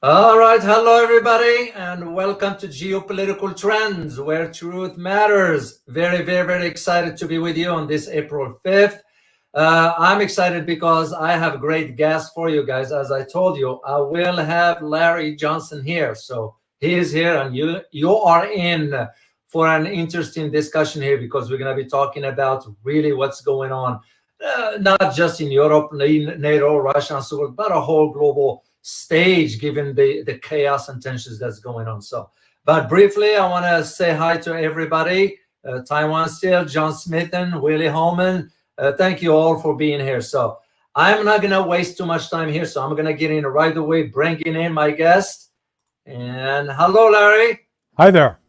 All right, hello everybody, and welcome to Geopolitical Trends, where truth matters. Very, very, very excited to be with you on this April 5th. I'm excited because I have a great guest for you guys. As I told you, I will have Larry Johnson here. So he is here, and you are in for an interesting discussion here because we're going to be talking about really what's going on, not just in Europe, NATO, Russia, and so forth, but a whole global stage given the chaos and tensions that's going on. So, but briefly, I want to say hi to everybody. Taiwan Steele, John Smithen, Willie Holman. Thank you all for being here. So I'm not going to waste too much time here. So I'm going to get in right away, bringing in my guest. And hello, Larry. Hi there.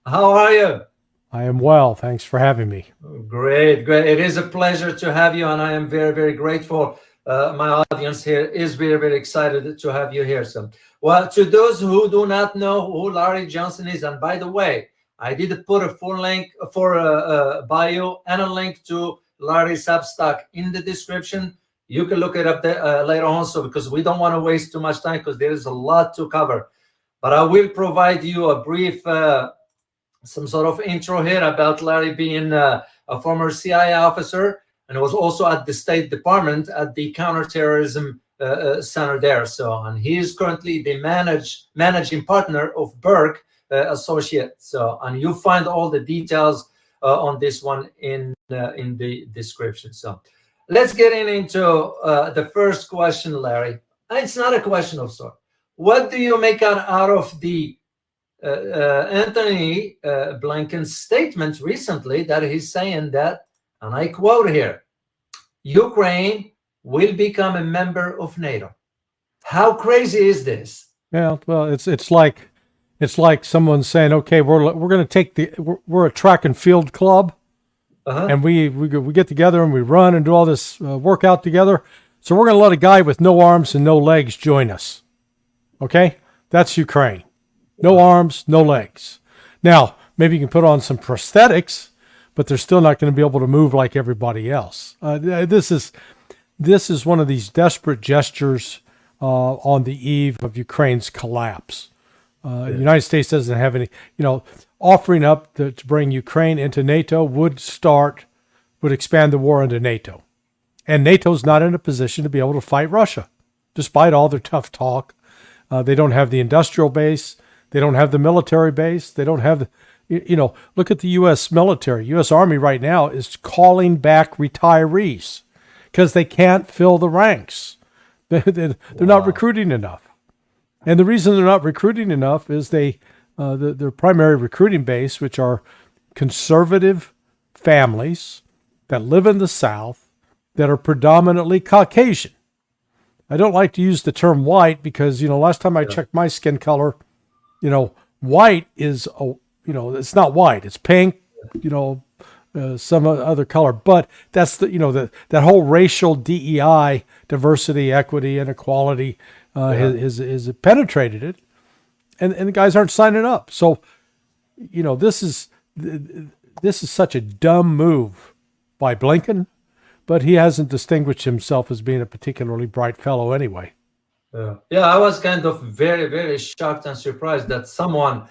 How are you? I am well. Thanks for having me. Great, great. It is a pleasure to have you, and I am very, very grateful. My audience here is very, very excited to have you here. So, well, to those who do not know who Larry Johnson is, and by the way, I did put a full link for bio and a link to Larry's Substack in the description. You can look it up there, later on, so because we don't want to waste too much time because there is a lot to cover. But I will provide you a brief, some sort of intro here about Larry being a former CIA officer, and was also at the State Department at the counterterrorism center there. So, and he is currently the managing partner of Berg Associates. So, and you find all the details on this one in the description. So, let's get into the first question, Larry. It's not a question of sort. What do you make out of the Anthony Blinken's statement recently that he's saying that, and I quote here, Ukraine will become a member of NATO. How crazy is this? Yeah, well, it's like someone saying, okay, we're going to take we're a track and field club, and we get together and we run and do all this workout together. So we're going to let a guy with no arms and no legs join us. Okay, that's Ukraine. No arms, no legs. Now, maybe you can put on some prosthetics, but they're still not going to be able to move like everybody else. This is one of these desperate gestures on the eve of Ukraine's collapse. The United States doesn't have any, offering up to bring Ukraine into NATO would expand the war into NATO. And NATO's not in a position to be able to fight Russia, despite all their tough talk. They don't have the industrial base. They don't have the military base. They don't have look at the U.S. military. U.S. Army right now is calling back retirees because they can't fill the ranks. They're not recruiting enough. And the reason they're not recruiting enough is their primary recruiting base, which are conservative families that live in the South that are predominantly Caucasian. I don't like to use the term white because, last time I checked my skin color, white is, it's not white, it's pink, some other color, but that's that whole racial DEI, diversity, equity, and equality, has penetrated it. And the guys aren't signing up. So, this is such a dumb move by Blinken, but he hasn't distinguished himself as being a particularly bright fellow anyway. Yeah, I was kind of very, very shocked and surprised that someone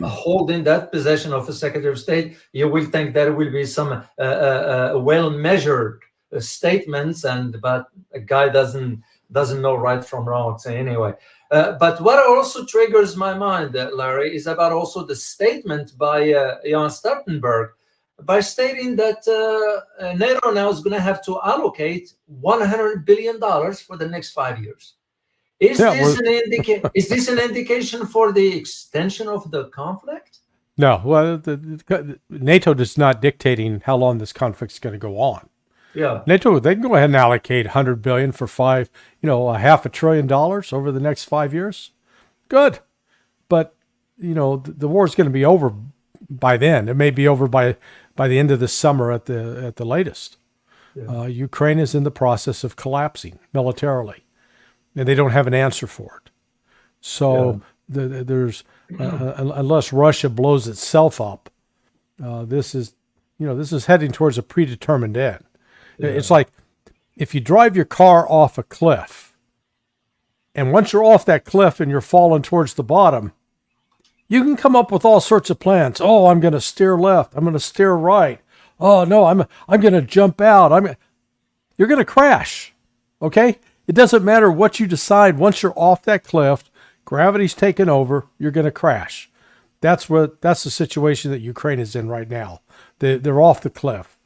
holding that position of a Secretary of State, you will think there will be some well-measured statements, but a guy doesn't know right from wrong. So anyway, but what also triggers my mind, Larry, is about also the statement by Jan Stoltenberg, by stating that NATO now is going to have to allocate $100 billion for the next 5 years. Is this an indication for the extension of the conflict? No. Well, NATO is not dictating how long this conflict is going to go on. Yeah. NATO, they can go ahead and allocate $100 billion for $500 billion over the next 5 years. Good. But, the war is going to be over by then. It may be over by the end of the summer at the latest. Yeah. Ukraine is in the process of collapsing militarily, and they don't have an answer for it. So there's unless Russia blows itself up, this is heading towards a predetermined end. Yeah. It's like if you drive your car off a cliff And once you're off that cliff and you're falling towards the bottom, you can come up with all sorts of plans. Oh, I'm going to steer left. I'm going to steer right. Oh no, I'm going to jump out. You're going to crash. Okay? It doesn't matter what you decide. Once you're off that cliff, gravity's taken over, you're going to crash. That's the situation that Ukraine is in right now. They're off the cliff.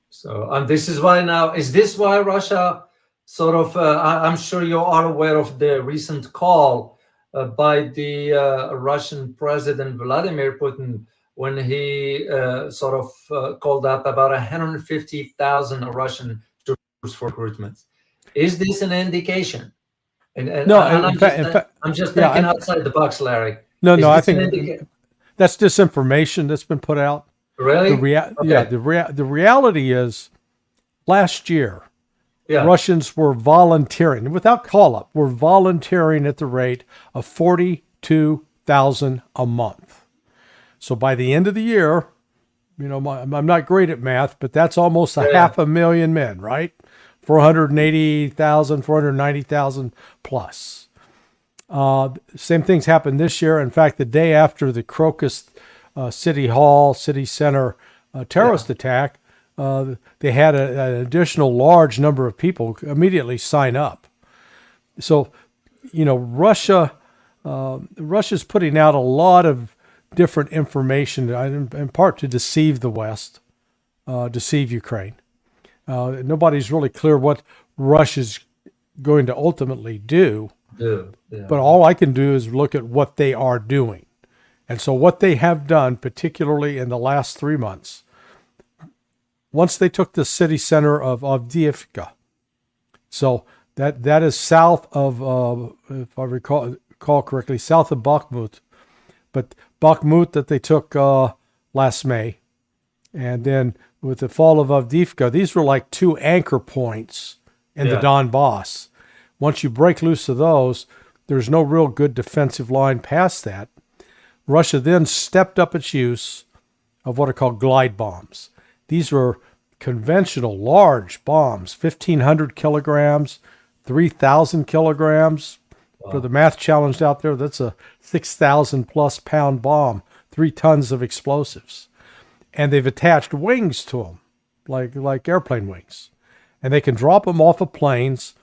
So, and this is why now, is this why Russia sort of, I'm sure you are aware of the recent call by the Russian President Vladimir Putin when he sort of called up about 150,000 Russian troops for recruitment. Is this an indication? No, I'm just thinking outside the box, Larry. No, I think that's disinformation that's been put out. Really? Yeah, the reality is last year, Russians were volunteering, without call-up, were volunteering at the rate of 42,000 a month. So by the end of the year, I'm not great at math, but that's almost 500,000 men, right? 480,000, 490,000 plus. Same things happened this year. In fact, the day after the Crocus City Hall, City Center terrorist attack, they had an additional large number of people immediately sign up. So, Russia's putting out a lot of different information, in part to deceive the West, deceive Ukraine. Nobody's really clear what Russia's going to ultimately do. But all I can do is look at what they are doing. And so what they have done, particularly in the last 3 months, once they took the city center of Avdiivka, so that is south of, if I recall correctly, south of Bakhmut. But Bakhmut that they took last May, and then with the fall of Avdiivka, these were like 2 anchor points in the Donbass. Once you break loose of those, there's no real good defensive line past that. Russia then stepped up its use of what are called glide bombs. These were conventional large bombs, 1,500 kilograms, 3,000 kilograms. Wow. For the math challenged out there, that's a 6,000 plus pound bomb, 3 tons of explosives. And they've attached wings to them, like airplane wings. And they can drop them off of planes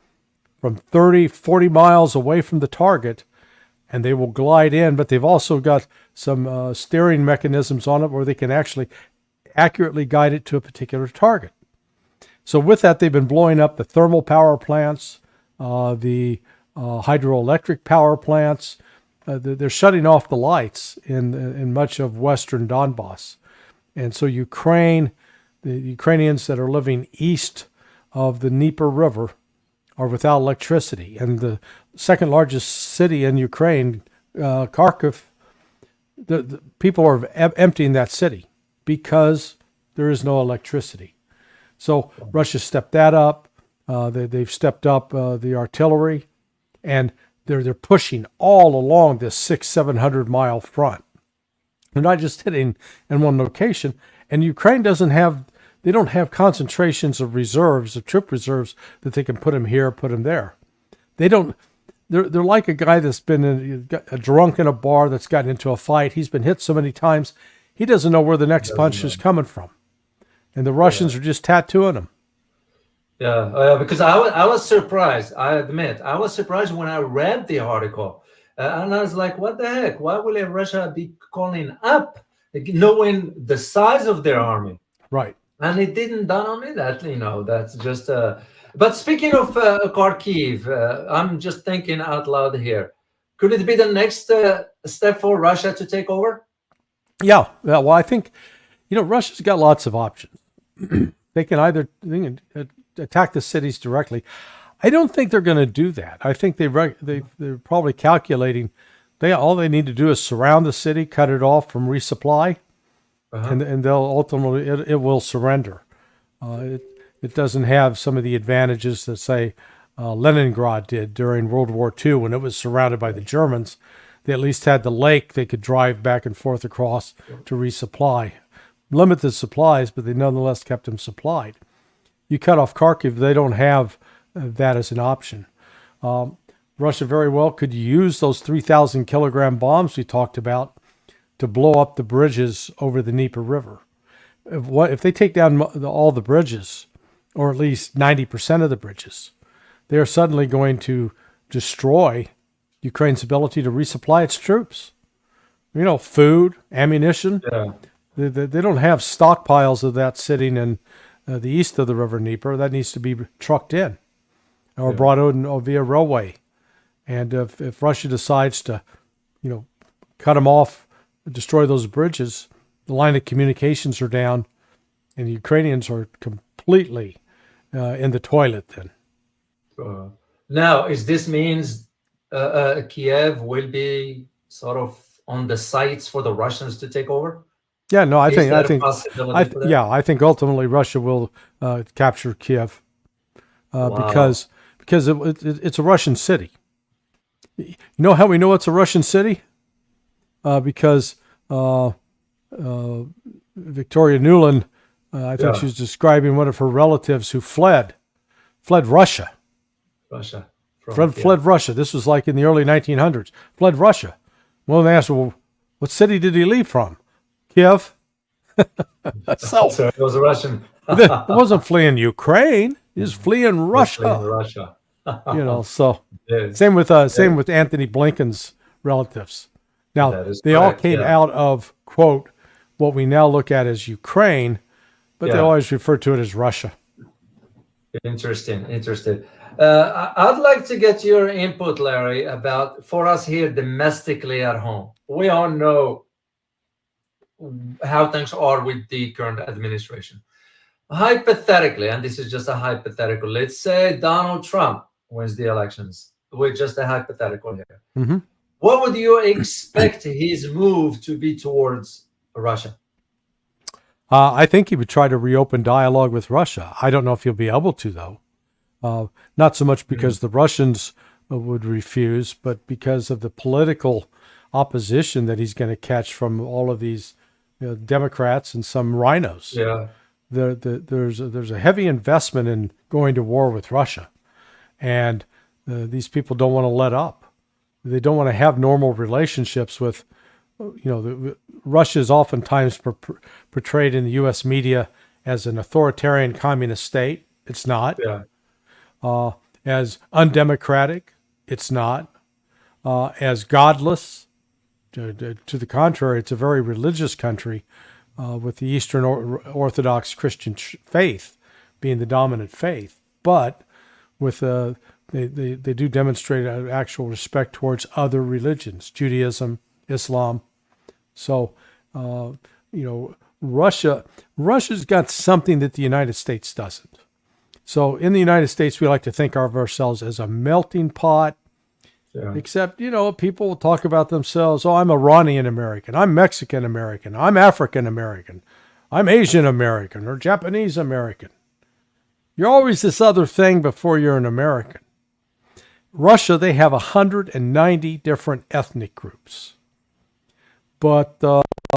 from 30, 40 miles away from the target, and they will glide in, but they've also got some steering mechanisms on it where they can actually accurately guide it to a particular target. So with that, they've been blowing up the thermal power plants, the hydroelectric power plants. They're shutting off the lights in much of western Donbass. And so the Ukrainians that are living east of the Dnieper River are without electricity. And the second largest city in Ukraine, Kharkiv, the people are emptying that city because there is no electricity. So Russia stepped that up. They've stepped up the artillery, and they're pushing all along this 600-700 mile front. They're not just hitting in one location. And Ukraine don't have concentrations of reserves, of troop reserves, that they can put them here, put them there. They're like a guy that's been a drunk in a bar that's gotten into a fight. He's been hit so many times, he doesn't know where the next punch is coming from. And the Russians are just tattooing him. Yeah, because I was surprised. I admit, I was surprised when I read the article. And I was like, what the heck? Why will Russia be calling up, knowing the size of their army? Right. And it didn't dawn on me that, that's just... But speaking of Kharkiv, I'm just thinking out loud here. Could it be the next step for Russia to take over? Yeah. Well, I think, Russia's got lots of options. They can either attack the cities directly. I don't think they're going to do that. I think they're probably calculating all they need to do is surround the city, cut it off from resupply, and they'll ultimately it will surrender. It doesn't have some of the advantages that, say, Leningrad did during World War II when it was surrounded by the Germans. They at least had the lake they could drive back and forth across to resupply. Limited supplies, but they nonetheless kept them supplied. You cut off Kharkiv, they don't have that as an option. Russia very well could use those 3,000 kilogram bombs we talked about to blow up the bridges over the Dnieper River. If they take down all the bridges, or at least 90% of the bridges, they are suddenly going to destroy Ukraine's ability to resupply its troops. Food, ammunition. Yeah. They don't have stockpiles of that sitting in the east of the River Dnieper. That needs to be trucked in or brought in via railway. And if Russia decides to, cut them off, destroy those bridges, the line of communications are down, and the Ukrainians are completely in the toilet then. Now, is this means Kiev will be sort of on the sights for the Russians to take over? Yeah, no, I think ultimately Russia will capture Kiev because it's a Russian city. You know how we know it's a Russian city? Because Victoria Nuland, I think she was describing one of her relatives who fled Russia. Fled Russia. This was like in the early 1900s. Fled Russia. Well, they asked, well, what city did he leave from? Kiev. So it was a Russian. It wasn't fleeing Ukraine. He was fleeing Russia. So same with Anthony Blinken's relatives. Now they all came out of, quote, what we now look at as Ukraine, but they always refer to it as Russia. Interesting. I'd like to get your input, Larry, about for us here domestically at home. We all know how things are with the current administration. Hypothetically, and this is just a hypothetical, let's say Donald Trump wins the elections. We're just a hypothetical here. Mm-hmm. What would you expect his move to be towards Russia? I think he would try to reopen dialogue with Russia. I don't know if he'll be able to, though. Not so much because the Russians would refuse, but because of the political opposition that he's going to catch from all of these Democrats and some rhinos. Yeah. There's a heavy investment in going to war with Russia, and these people don't want to let up. They don't want to have normal relationships with, Russia is oftentimes portrayed in the U.S. media as an authoritarian communist state. It's not. Yeah. As undemocratic, it's not. As godless, to the contrary, it's a very religious country with the Eastern Orthodox Christian faith being the dominant faith. But with they do demonstrate an actual respect towards other religions, Judaism, Islam. So, Russia's got something that the United States doesn't. So in the United States, we like to think of ourselves as a melting pot, except, people will talk about themselves. Oh, I'm Iranian American. I'm Mexican American. I'm African American. I'm Asian American or Japanese American. You're always this other thing before you're an American. Russia, they have 190 different ethnic groups. But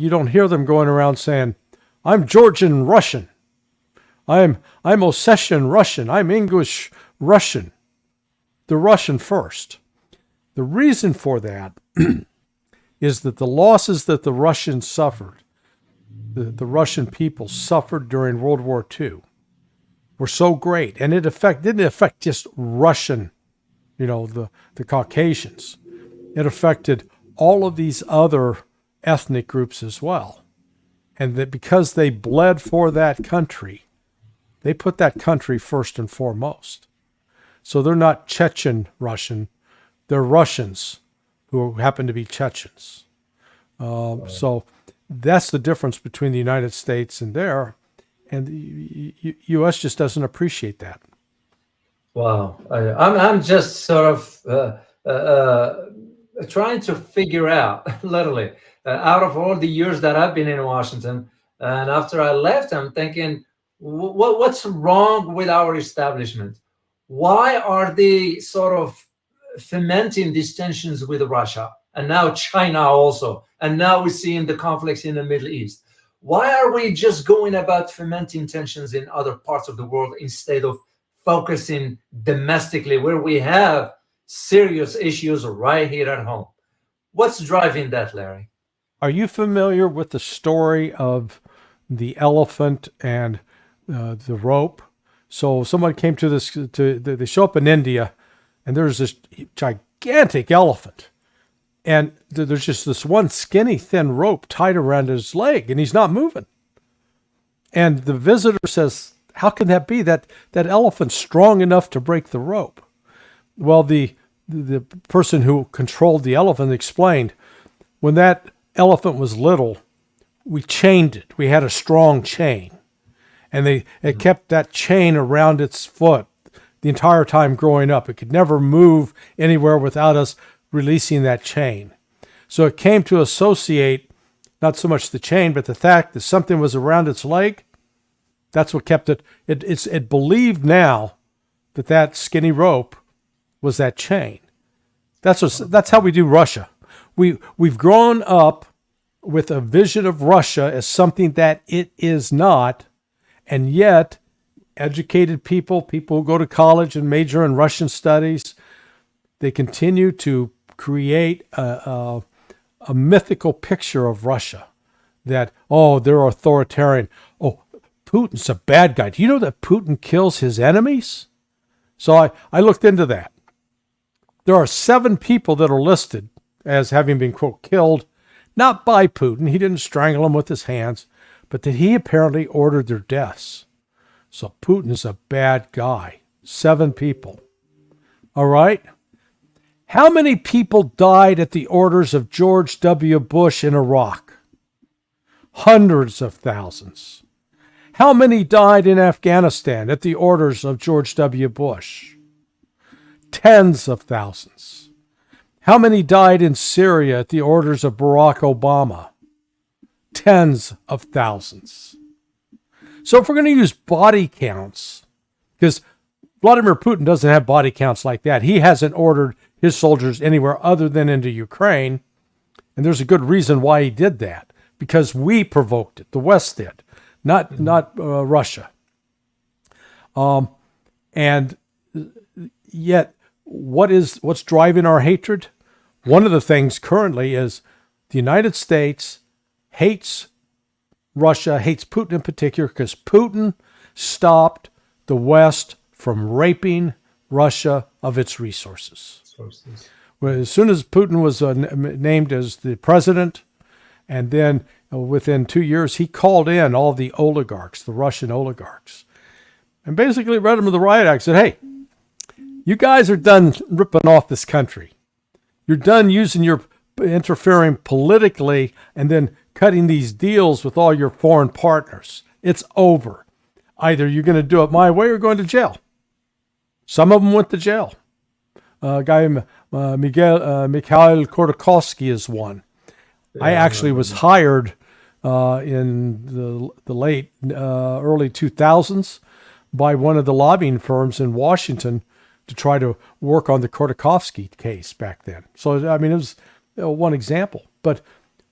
you don't hear them going around saying, I'm Georgian Russian. I'm Ossetian Russian. I'm English Russian. The Russian first. The reason for that is that the losses that the Russians suffered, the Russian people suffered during World War II, were so great. And it didn't affect just Russian, the Caucasians. It affected all of these other ethnic groups as well. And that because they bled for that country, they put that country first and foremost. So they're not Chechen Russian. They're Russians who happen to be Chechens. So that's the difference between the United States and there. And the U.S. just doesn't appreciate that. Wow. I'm just sort of trying to figure out, literally, out of all the years that I've been in Washington, and after I left, I'm thinking, what's wrong with our establishment? Why are they sort of fomenting these tensions with Russia and now China also? And now we're seeing the conflicts in the Middle East. Why are we just going about fomenting tensions in other parts of the world instead of focusing domestically where we have serious issues right here at home. What's driving that, Larry? Are you familiar with the story of the elephant and the rope? So someone came to this, they show up in India, and there's this gigantic elephant. And there's just this one skinny, thin rope tied around his leg, and he's not moving. And the visitor says, how can that be? That elephant's strong enough to break the rope. Well, the person who controlled the elephant explained, when that elephant was little, we chained it. We had a strong chain. And it kept that chain around its foot the entire time growing up. It could never move anywhere without us releasing that chain. So it came to associate not so much the chain, but the fact that something was around its leg. That's what kept it. It believed now that skinny rope was that chain. That's how we do Russia. We've grown up with a vision of Russia as something that it is not, and yet educated people who go to college and major in Russian studies, they continue to create a mythical picture of Russia that, oh, they're authoritarian. Oh, Putin's a bad guy. Do you know that Putin kills his enemies? So I looked into that. There are 7 people that are listed as having been, quote, killed, not by Putin. He didn't strangle them with his hands, but that he apparently ordered their deaths. So Putin is a bad guy. 7 people. All right? How many people died at the orders of George W. Bush in Iraq? Hundreds of thousands. How many died in Afghanistan at the orders of George W. Bush? Tens of thousands. How many died in Syria at the orders of Barack Obama? Tens of thousands. So if we're going to use body counts, because Vladimir Putin doesn't have body counts like that. He hasn't ordered his soldiers anywhere other than into Ukraine. And there's a good reason why he did that, because we provoked it. The West did, not Russia. And yet, what's driving our hatred? One of the things currently is the United States hates Russia, hates Putin in particular, because Putin stopped the West from raping Russia of its resources. Well, as soon as Putin was named as the president, and then within 2 years, he called in all the oligarchs, the Russian oligarchs, and basically read them the riot act, said, hey, you guys are done ripping off this country. You're done interfering politically and then cutting these deals with all your foreign partners. It's over. Either you're going to do it my way or going to jail. Some of them went to jail. Mikhail Khodorkovsky is one. Yeah, I actually was hired in the late early 2000s by one of the lobbying firms in Washington to try to work on the Khodorkovsky case back then. So, I mean, it was one example. But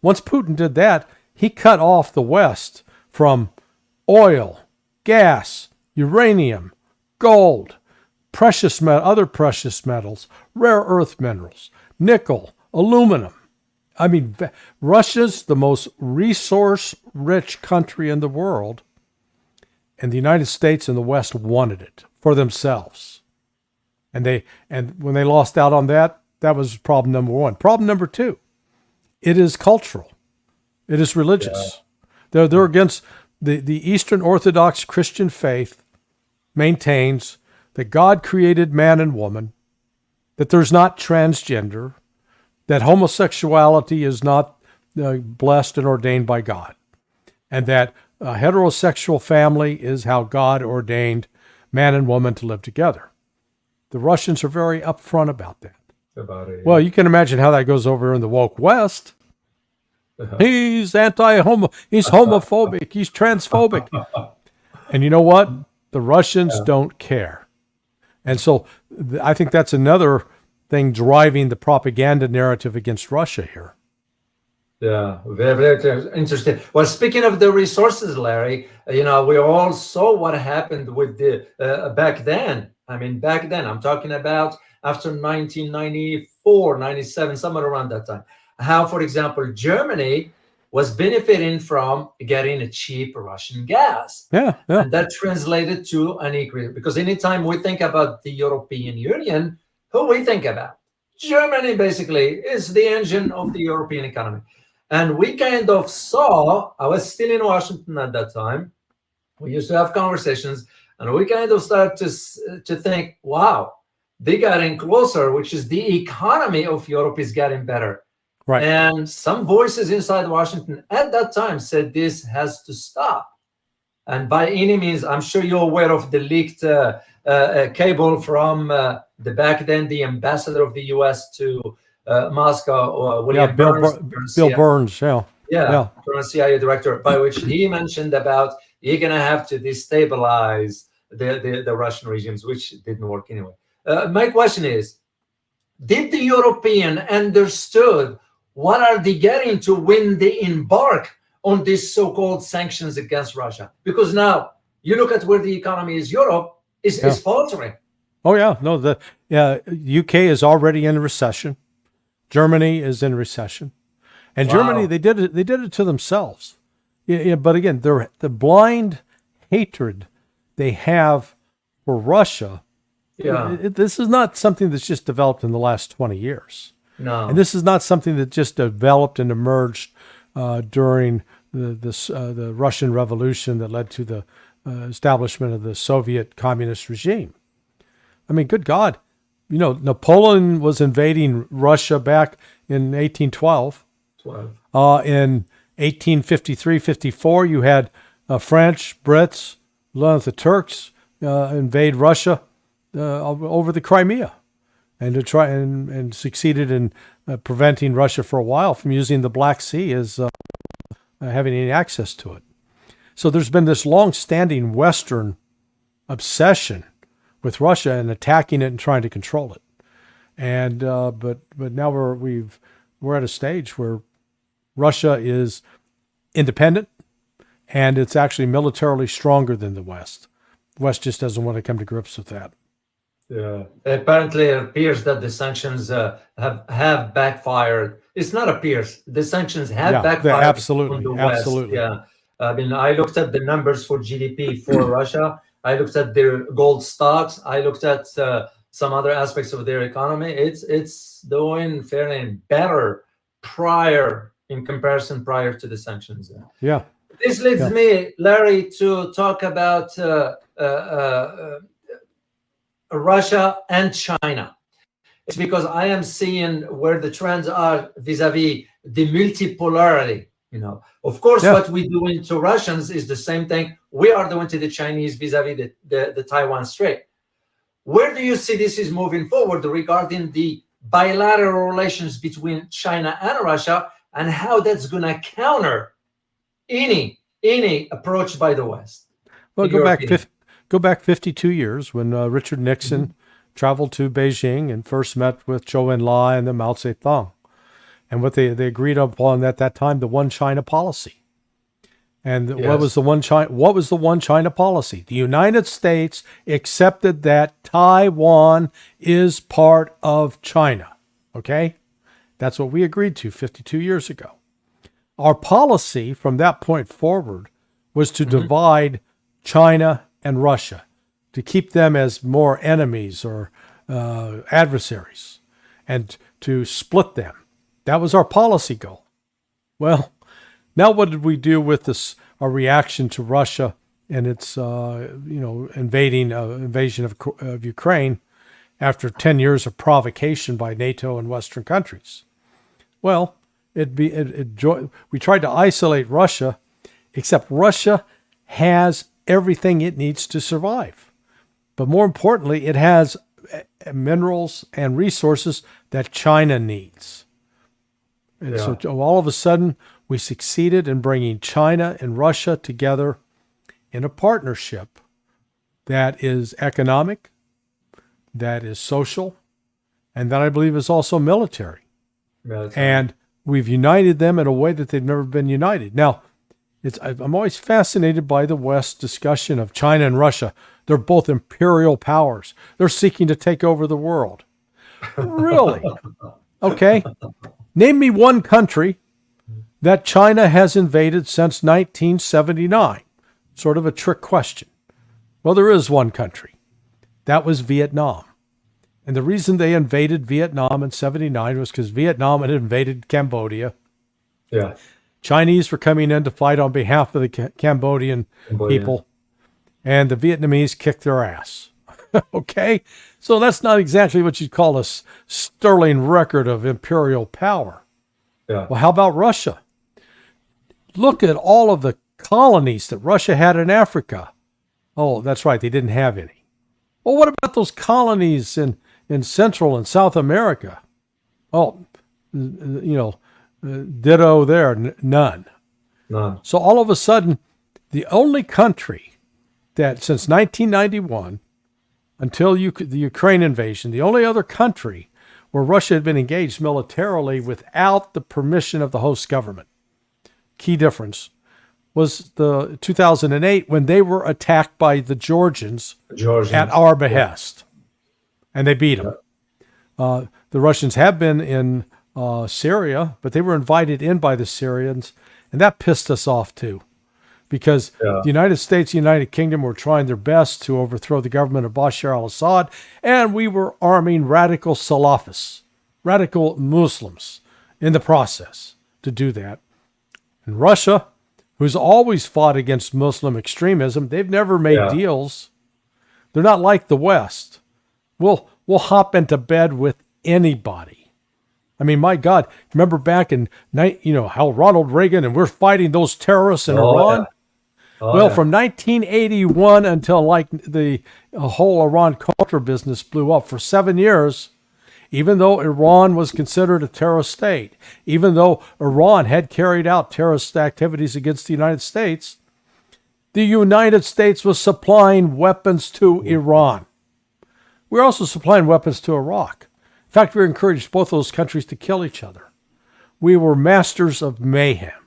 once Putin did that, he cut off the West from oil, gas, uranium, gold, other precious metals, rare earth minerals, nickel, aluminum. I mean, Russia's the most resource-rich country in the world, and the United States and the West wanted it for themselves. And when they lost out on that, that was problem number 1. Problem number 2, it is cultural. It is religious. Yeah. They're against the Eastern Orthodox Christian faith maintains that God created man and woman, that there's not transgender, that homosexuality is not blessed and ordained by God, and that a heterosexual family is how God ordained man and woman to live together. The Russians are very upfront about that. About it, yeah. Well, you can imagine how that goes over in the woke West. He's he's homophobic, he's transphobic. And you know what? The Russians don't care. And so I think that's another thing driving the propaganda narrative against Russia here. Yeah, very, very interesting. Well, speaking of the resources, Larry, we all saw what happened with the back then I mean, back then, I'm talking about after 1994, 97, somewhere around that time, how, for example, Germany was benefiting from getting a cheap Russian gas. Yeah, yeah. And that translated to an increase. Because anytime we think about the European Union, who we think about? Germany, basically, is the engine of the European economy. And we kind of saw, I was still in Washington at that time, we used to have conversations, and we kind of started to think, wow, they're getting closer, which is the economy of Europe is getting better. Right. And some voices inside Washington at that time said this has to stop. And by any means, I'm sure you're aware of the leaked cable from the back then the ambassador of the U.S. to Moscow, William Burns. Bill Burns, yeah. Current CIA director, by which he mentioned about you're going to have to destabilize the Russian regimes, which didn't work anyway. My question is, did the European understood what are they getting to when they embark on these so-called sanctions against Russia? Because now you look at where the economy is, Europe is faltering. Oh yeah, no, the UK is already in recession. Germany is in recession, and Germany they did it to themselves. But again, the blind hatred they have for Russia. Yeah, this is not something that's just developed in the last 20 years. No, and this is not something that just developed and emerged during the Russian Revolution that led to the establishment of the Soviet communist regime. I mean, good God, Napoleon was invading Russia back in 1812. In 1853-54, you had French, Brits, the Turks invade Russia over the Crimea, and to try and succeeded in preventing Russia for a while from using the Black Sea as having any access to it. So there's been this long-standing Western obsession with Russia and attacking it and trying to control it. And but now we're at a stage where Russia is independent, and it's actually militarily stronger than the West. The West just doesn't want to come to grips with that. Yeah, apparently it appears that the sanctions have backfired. It's not appears. The sanctions have backfired absolutely, on the absolutely. West. Yeah, I mean, I looked at the numbers for GDP for Russia. I looked at their gold stocks. I looked at some other aspects of their economy. It's doing fairly better in comparison prior to the sanctions. Yeah. This leads me, Larry, to talk about Russia and China. It's because I am seeing where the trends are vis-a-vis the multipolarity. Of course, what we do to Russians is the same thing we are doing to the Chinese vis-a-vis the Taiwan Strait. Where do you see this is moving forward regarding the bilateral relations between China and Russia, and how that's going to counter any approach by the West? Well, go back 52 years when Richard Nixon traveled to Beijing and first met with Zhou Enlai and then Mao Zedong. And what they agreed upon at that time, the one China policy. And what was the one China policy? The United States accepted that Taiwan is part of China. Okay? That's what we agreed to 52 years ago. Our policy from that point forward was to divide China and Russia, to keep them as more enemies or adversaries, and to split them. That was our policy goal. Well, now what did we do with this? Our reaction to Russia and its invasion of Ukraine after 10 years of provocation by NATO and Western countries? Well, we tried to isolate Russia, except Russia has everything it needs to survive. But more importantly, it has minerals and resources that China needs. And so all of a sudden, we succeeded in bringing China and Russia together in a partnership that is economic, that is social, and that I believe is also military. And we've united them in a way that they've never been united. Now, I'm always fascinated by the West's discussion of China and Russia. They're both imperial powers. They're seeking to take over the world. Really? Okay. Name me one country that China has invaded since 1979. Sort of a trick question. Well, there is one country. That was Vietnam. And the reason they invaded Vietnam in 79 was because Vietnam had invaded Cambodia. Yeah. Chinese were coming in to fight on behalf of the Cambodian people, and the Vietnamese kicked their ass. Okay? So that's not exactly what you'd call a sterling record of imperial power. Yeah. Well, how about Russia? Look at all of the colonies that Russia had in Africa. Oh, that's right, they didn't have any. Well, what about those colonies in Central and South America? Oh, ditto there, none. So all of a sudden, the only country that since 1991, until the Ukraine invasion, the only other country where Russia had been engaged militarily without the permission of the host government, key difference, was the 2008 when they were attacked by the Georgians. At our behest. And they beat them. The Russians have been in Syria, but they were invited in by the Syrians, and that pissed us off too, because the United States, United Kingdom were trying their best to overthrow the government of Bashar al-Assad, and we were arming radical Salafists, radical Muslims, in the process to do that. And Russia, who's always fought against Muslim extremism, they've never made deals. They're not like the West. We'll hop into bed with anybody. I mean, my God, remember back in how Ronald Reagan and we're fighting those terrorists in Iran? Yeah. From 1981 until like the whole Iran-Contra business blew up for 7 years, even though Iran was considered a terrorist state, even though Iran had carried out terrorist activities against the United States, the United States was supplying weapons to Iran. We're also supplying weapons to Iraq. In fact, we encouraged both those countries to kill each other. We were masters of mayhem.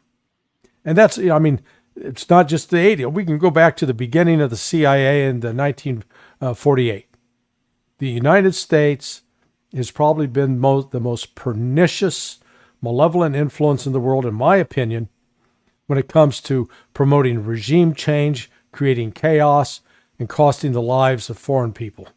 And that's, it's not just the 80s. We can go back to the beginning of the CIA in the 1948. The United States has probably been the most pernicious, malevolent influence in the world, in my opinion, when it comes to promoting regime change, creating chaos, and costing the lives of foreign people.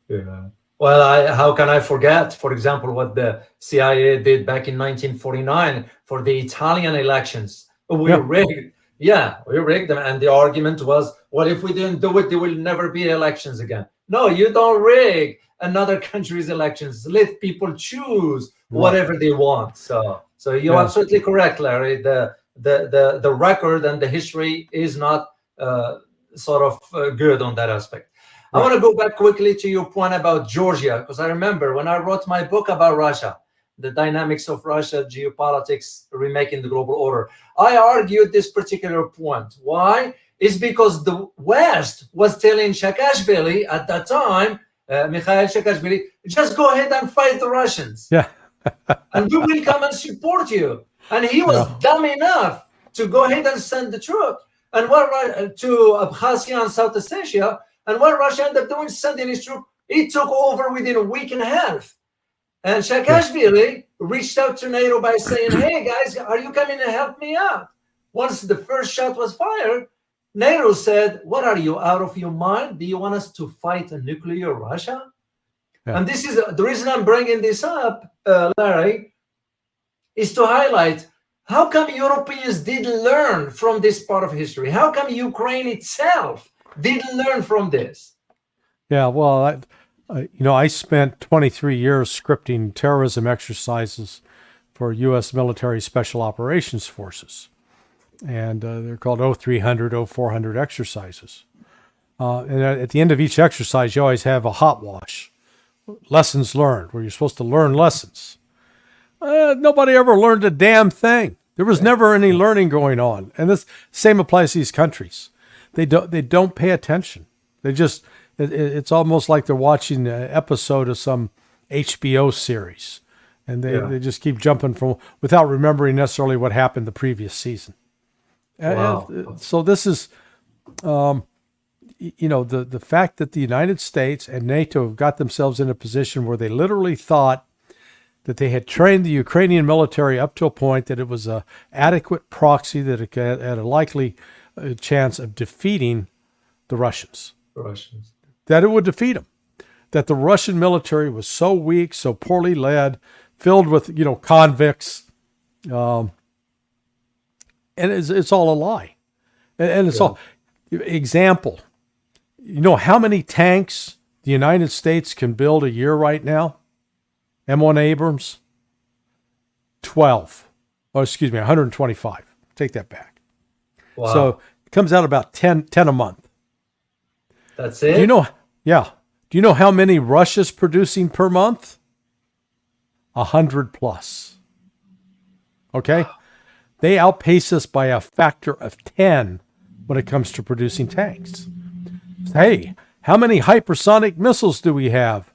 Yeah. Well, how can I forget, for example, what the CIA did back in 1949 for the Italian elections? We rigged them. And the argument was, well, if we didn't do it, there will never be elections again. No, you don't rig another country's elections. Let people choose whatever they want. So you're absolutely correct, Larry. The record and the history is not good on that aspect. I want to go back quickly to your point about Georgia, because I remember when I wrote my book about Russia, The Dynamics of Russia, Geopolitics, Remaking the Global Order, I argued this particular point. Why? It's because the West was telling Saakashvili at that time, Mikhail Saakashvili, just go ahead and fight the Russians. Yeah. And we will come and support you. And he was dumb enough to go ahead and send the troop to Abkhazia and South Ossetia. And what Russia ended up doing, sending his troop, it took over within a week and a half. And Saakashvili reached out to NATO by saying, hey, guys, are you coming to help me out? Once the first shot was fired, NATO said, what are you, out of your mind? Do you want us to fight a nuclear Russia? Yeah. And this is the reason I'm bringing this up, Larry, is to highlight how come Europeans didn't learn from this part of history? How come Ukraine itself didn't learn from this? Yeah, well, I spent 23 years scripting terrorism exercises for U.S. military special operations forces. And they're called 0300, 0400 exercises. And at the end of each exercise, you always have a hot wash. Lessons learned, where you're supposed to learn lessons. Nobody ever learned a damn thing. There was never any learning going on. And this same applies to these countries. They don't pay attention. They just, it's almost like they're watching an episode of some HBO series. And they just keep jumping from without remembering necessarily what happened the previous season. Wow. And so this is, the fact that the United States and NATO have got themselves in a position where they literally thought that they had trained the Ukrainian military up to a point that it was a adequate proxy that it had a likely chance of defeating the Russians. That it would defeat them. That the Russian military was so weak, so poorly led, filled with convicts, and it's all a lie. And it's all example. You know how many tanks the United States can build a year right now? M1 Abrams? 12. Oh, excuse me, 125. Take that back. Wow. So it comes out about 10 a month. That's it? Do you know how many Russia's producing per month? 100 plus. Okay? They outpace us by a factor of 10 when it comes to producing tanks. Hey, how many hypersonic missiles do we have?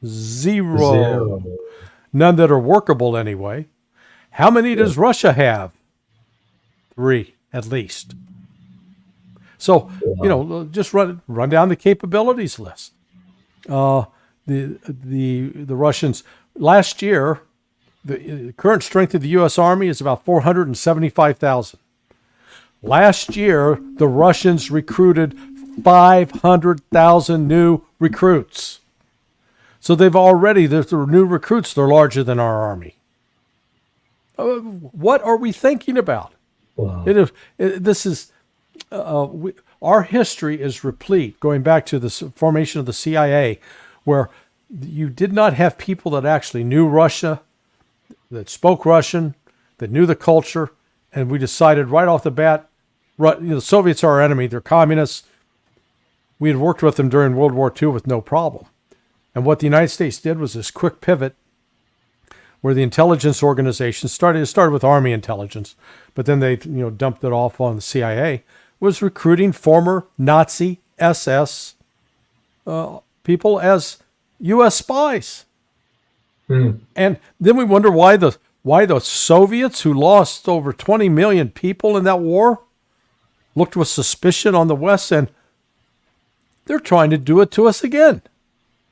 Zero. None that are workable anyway. How many does Russia have? 3 at least. So, just run down the capabilities list. The Russians last year, the current strength of the U.S. Army is about 475,000. Last year, the Russians recruited 500,000 new recruits. So they've already, the new recruits, they're larger than our army. What are we thinking about? Wow. Our history is replete, going back to the formation of the CIA, where you did not have people that actually knew Russia, that spoke Russian, that knew the culture, and we decided right off the bat, the Soviets are our enemy, they're communists. We had worked with them during World War II with no problem. And what the United States did was this quick pivot where the intelligence organization started with Army intelligence, but then they dumped it off on the CIA, was recruiting former Nazi SS people as U.S. spies. And then we wonder why the Soviets, who lost over 20 million people in that war, looked with suspicion on the West, and they're trying to do it to us again.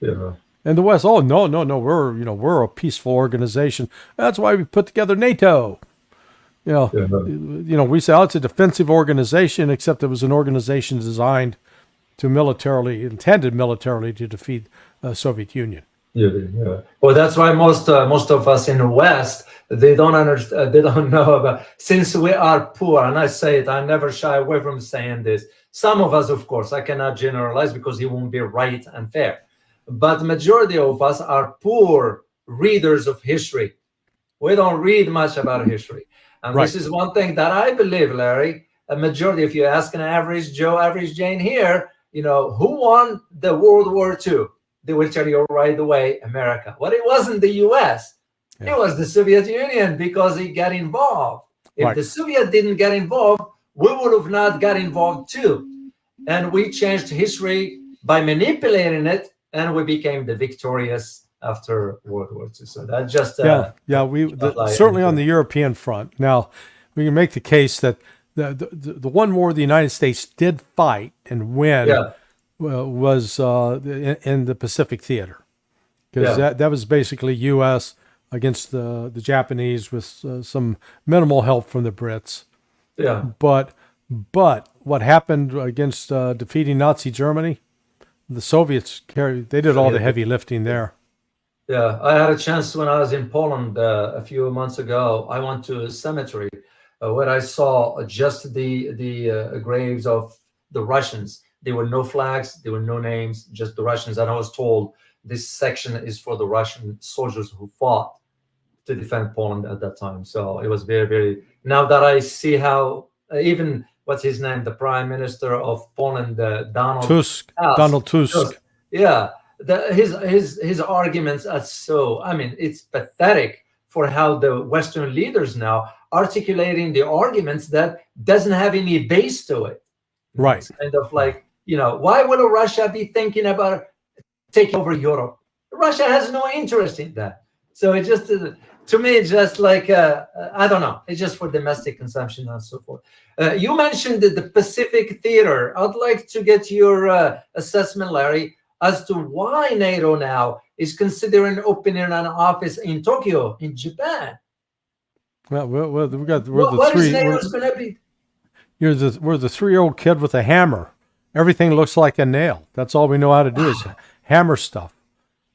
Yeah. And the West, oh no, we're a peaceful organization. That's why we put together NATO. We say, it's a defensive organization, except it was an organization designed to intended militarily to defeat the Soviet Union. Yeah. Well, that's why most of us in the West, they don't understand, they don't know about, since we are poor, and I say it, I never shy away from saying this. Some of us, of course, I cannot generalize because it won't be right and fair. But the majority of us are poor readers of history. We don't read much about history. And This is one thing that I believe, Larry, a majority, if you ask an average Joe, average Jane here, who won the World War II? They will tell you right away, America. Well, it wasn't the U.S. It was the Soviet Union because it got involved. If the Soviet didn't get involved, we would have not got involved too. And we changed history by manipulating it, and we became the victorious after World War II. So that just certainly on the European front. Now, we can make the case that the one war the United States did fight and win was in the Pacific Theater, because that was basically U.S. against the Japanese with some minimal help from the Brits. Yeah. But what happened against defeating Nazi Germany? The Soviets they did all the heavy lifting there. Yeah, I had a chance when I was in Poland a few months ago. I went to a cemetery where I saw just the graves of the Russians. There were no flags, there were no names, just the Russians. And I was told this section is for the Russian soldiers who fought to defend Poland at that time. So it was very, very. Now that I see how even what's his name, the Prime Minister of Poland, Donald Tusk. Yeah, his arguments are so. I mean, it's pathetic for how the Western leaders now articulating the arguments that doesn't have any base to it. Right. It's kind of like, why would Russia be thinking about taking over Europe? Russia has no interest in that. So it just to me, it's just like, I don't know, it's just for domestic consumption and so forth. You mentioned the Pacific theater. I'd like to get your assessment, Larry, as to why NATO now is considering opening an office in Tokyo, in Japan. Well, we're the What three. is NATO's going to be? We're the 3-year-old kid with a hammer. Everything looks like a nail. That's all we know how to do is hammer stuff.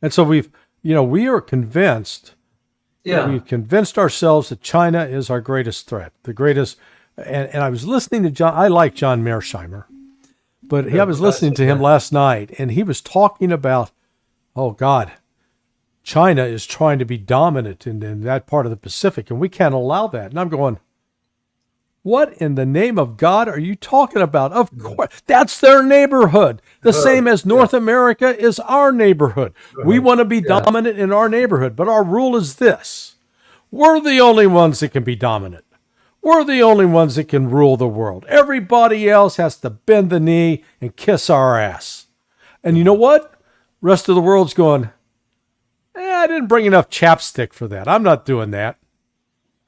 And so we are convinced. Yeah. We've convinced ourselves that China is our greatest threat, the greatest. And I was listening to John. I like John Mearsheimer, but I was listening to him last night, and he was talking about, oh God, China is trying to be dominant in that part of the Pacific, and we can't allow that. And I'm going, what in the name of God are you talking about? Of course, that's their neighborhood. The same as North America is our neighborhood. We want to be dominant in our neighborhood, but our rule is this. We're the only ones that can be dominant. We're the only ones that can rule the world. Everybody else has to bend the knee and kiss our ass. And you know what? Rest of the world's going, I didn't bring enough chapstick for that. I'm not doing that.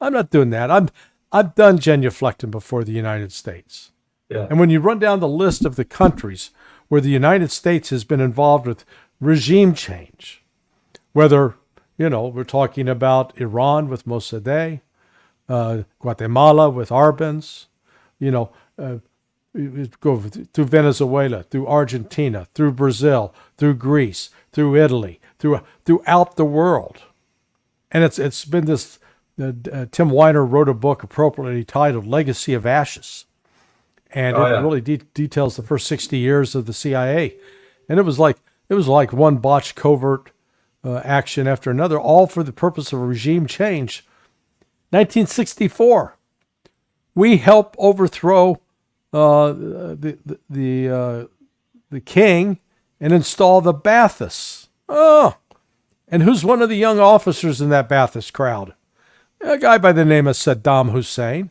I've done genuflecting before the United States. Yeah. And when you run down the list of the countries where the United States has been involved with regime change, whether, we're talking about Iran with Mossadegh, Guatemala with Arbenz, go through Venezuela, through Argentina, through Brazil, through Greece, through Italy, throughout the world. And it's been this, Tim Weiner wrote a book appropriately titled Legacy of Ashes. And it really details the first 60 years of the CIA. And it was like one botched covert action after another, all for the purpose of regime change. 1964, we helped overthrow the king and install the Baathists. Oh, and who's one of the young officers in that Baathist crowd? A guy by the name of Saddam Hussein.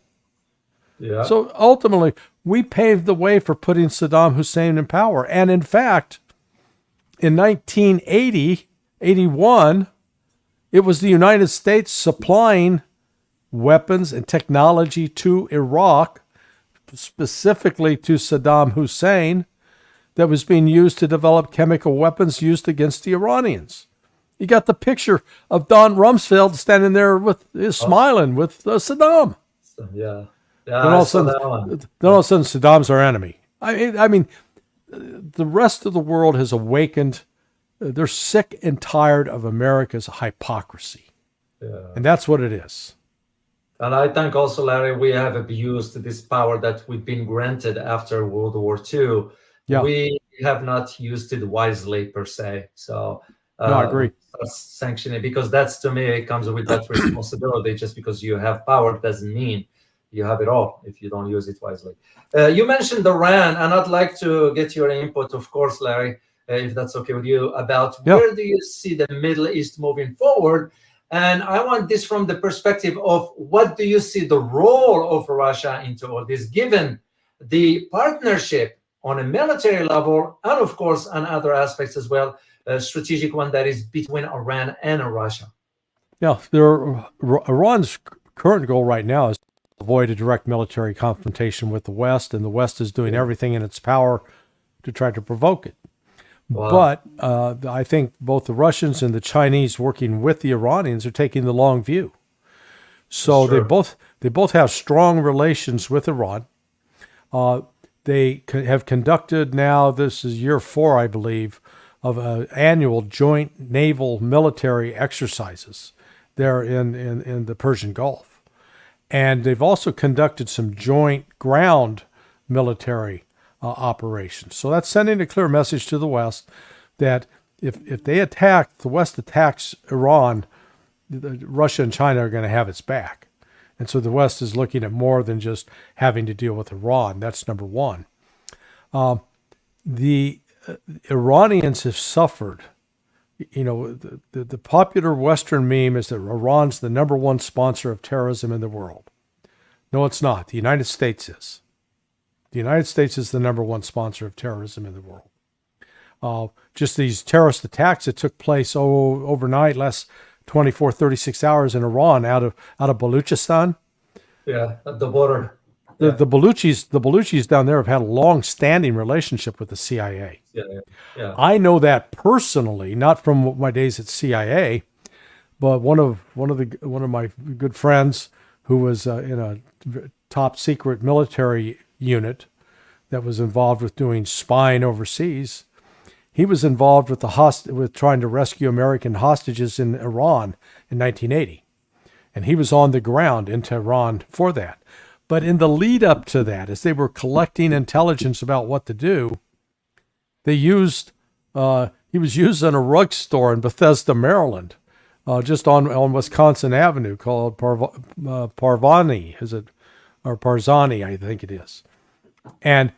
Yeah. So ultimately, we paved the way for putting Saddam Hussein in power. And in fact, in 1980, 81, it was the United States supplying weapons and technology to Iraq, specifically to Saddam Hussein, that was being used to develop chemical weapons used against the Iranians. You got the picture of Don Rumsfeld standing there smiling with Saddam. Yeah. Then all of a sudden, Saddam's our enemy. I mean, the rest of the world has awakened. They're sick and tired of America's hypocrisy. Yeah. And that's what it is. And I think also, Larry, we have abused this power that we've been granted after World War II. Yeah. We have not used it wisely, per se. So no, I agree. Sanctioning, because that's, to me, it comes with that responsibility. Just because you have power doesn't mean you have it all if you don't use it wisely. You mentioned Iran, and I'd like to get your input, of course, Larry, if that's okay with you, about where do you see the Middle East moving forward? And I want this from the perspective of what do you see the role of Russia into all this, given the partnership on a military level, and of course on other aspects as well, a strategic one that is between Iran and Russia. Yeah, Iran's current goal right now is to avoid a direct military confrontation with the West, and the West is doing everything in its power to try to provoke it. Wow. But I think both the Russians and the Chinese, working with the Iranians, are taking the long view. So they both have strong relations with Iran. They have conducted now, this is year 4, I believe, of annual joint naval military exercises there in the Persian Gulf. And they've also conducted some joint ground military operations. So that's sending a clear message to the West that if they attack, the West attacks Iran, Russia and China are going to have its back. And so the West is looking at more than just having to deal with Iran. That's number one. The Iranians have suffered. The popular Western meme is that Iran's the number one sponsor of terrorism in the world. No, it's not. The United States is. The United States is the number one sponsor of terrorism in the world. Just these terrorist attacks that took place overnight, last 24, 36 hours in Iran out of Baluchistan. Yeah, at the border. The Baluchis down there have had a long-standing relationship with the CIA. Yeah. I know that personally, not from my days at CIA, but one of my good friends who was in a top secret military unit that was involved with doing spying overseas. He was involved with with trying to rescue American hostages in Iran in 1980, and he was on the ground in Tehran for that. But in the lead up to that, as they were collecting intelligence about what to do, he was used in a rug store in Bethesda, Maryland, just on Wisconsin Avenue, called Parvani, or Parzani, I think it is. And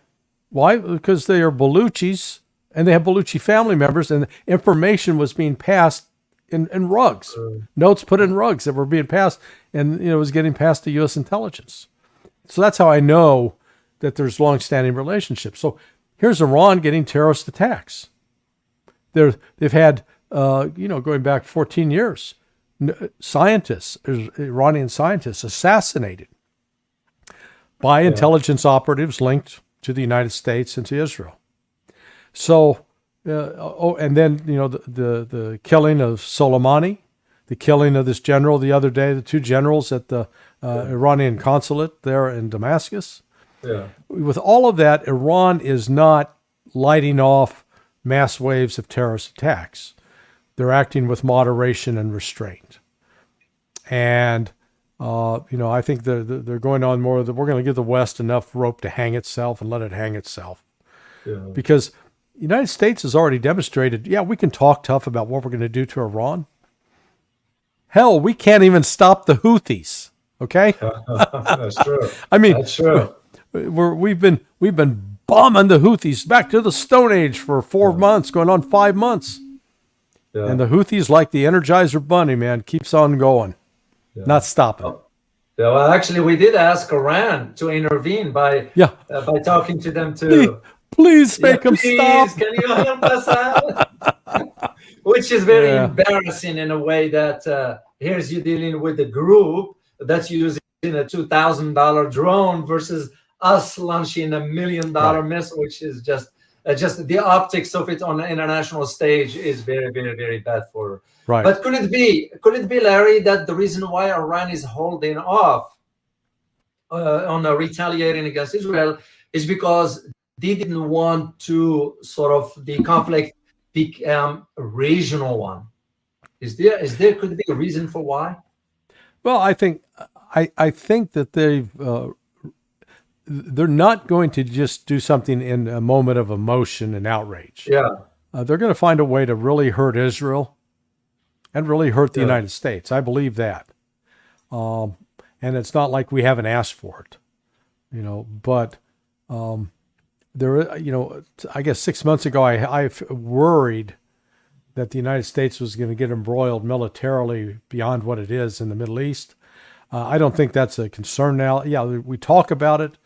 why? Because they are Baluchis, and they have Baluchi family members, and information was being passed in rugs, notes put in rugs that were being passed, and it was getting passed to U.S. intelligence. So that's how I know that there's long-standing relationships. So here's Iran getting terrorist attacks. They've had, going back 14 years, Iranian scientists assassinated by intelligence operatives linked to the United States and to Israel. So, and then, the killing of Soleimani, the killing of this general the other day, the two generals at the Iranian consulate there in Damascus. Yeah. With all of that, Iran is not lighting off mass waves of terrorist attacks. They're acting with moderation and restraint. And, I think they're going on more that we're going to give the West enough rope to hang itself and let it hang itself. Yeah. Because the United States has already demonstrated, we can talk tough about what we're going to do to Iran. Hell, we can't even stop the Houthis. Okay, that's true. I mean, that's true. We've been bombing the Houthis back to the Stone Age for 4 months, going on 5 months, and the Houthis, like the Energizer Bunny, man, keeps on going, not stopping. Yeah, well, actually, we did ask Iran to intervene by talking to them too. Please make them stop. Can you help us out? Which is very embarrassing in a way that here's you dealing with a group that's using a $2,000 drone versus us launching $1 million missile, which is just the optics of it on the international stage is very, very, very bad for. Right. But could it be, Larry, that the reason why Iran is holding off on retaliating against Israel is because they didn't want to sort of the conflict become a regional one? Could there be a reason for why? Well, I think that they're not going to just do something in a moment of emotion and outrage. Yeah, they're going to find a way to really hurt Israel and really hurt the United States. I believe that, and it's not like we haven't asked for it, But there, I guess 6 months ago, I worried that the United States was going to get embroiled militarily beyond what it is in the Middle East. I don't think that's a concern now. Yeah, we talk about it,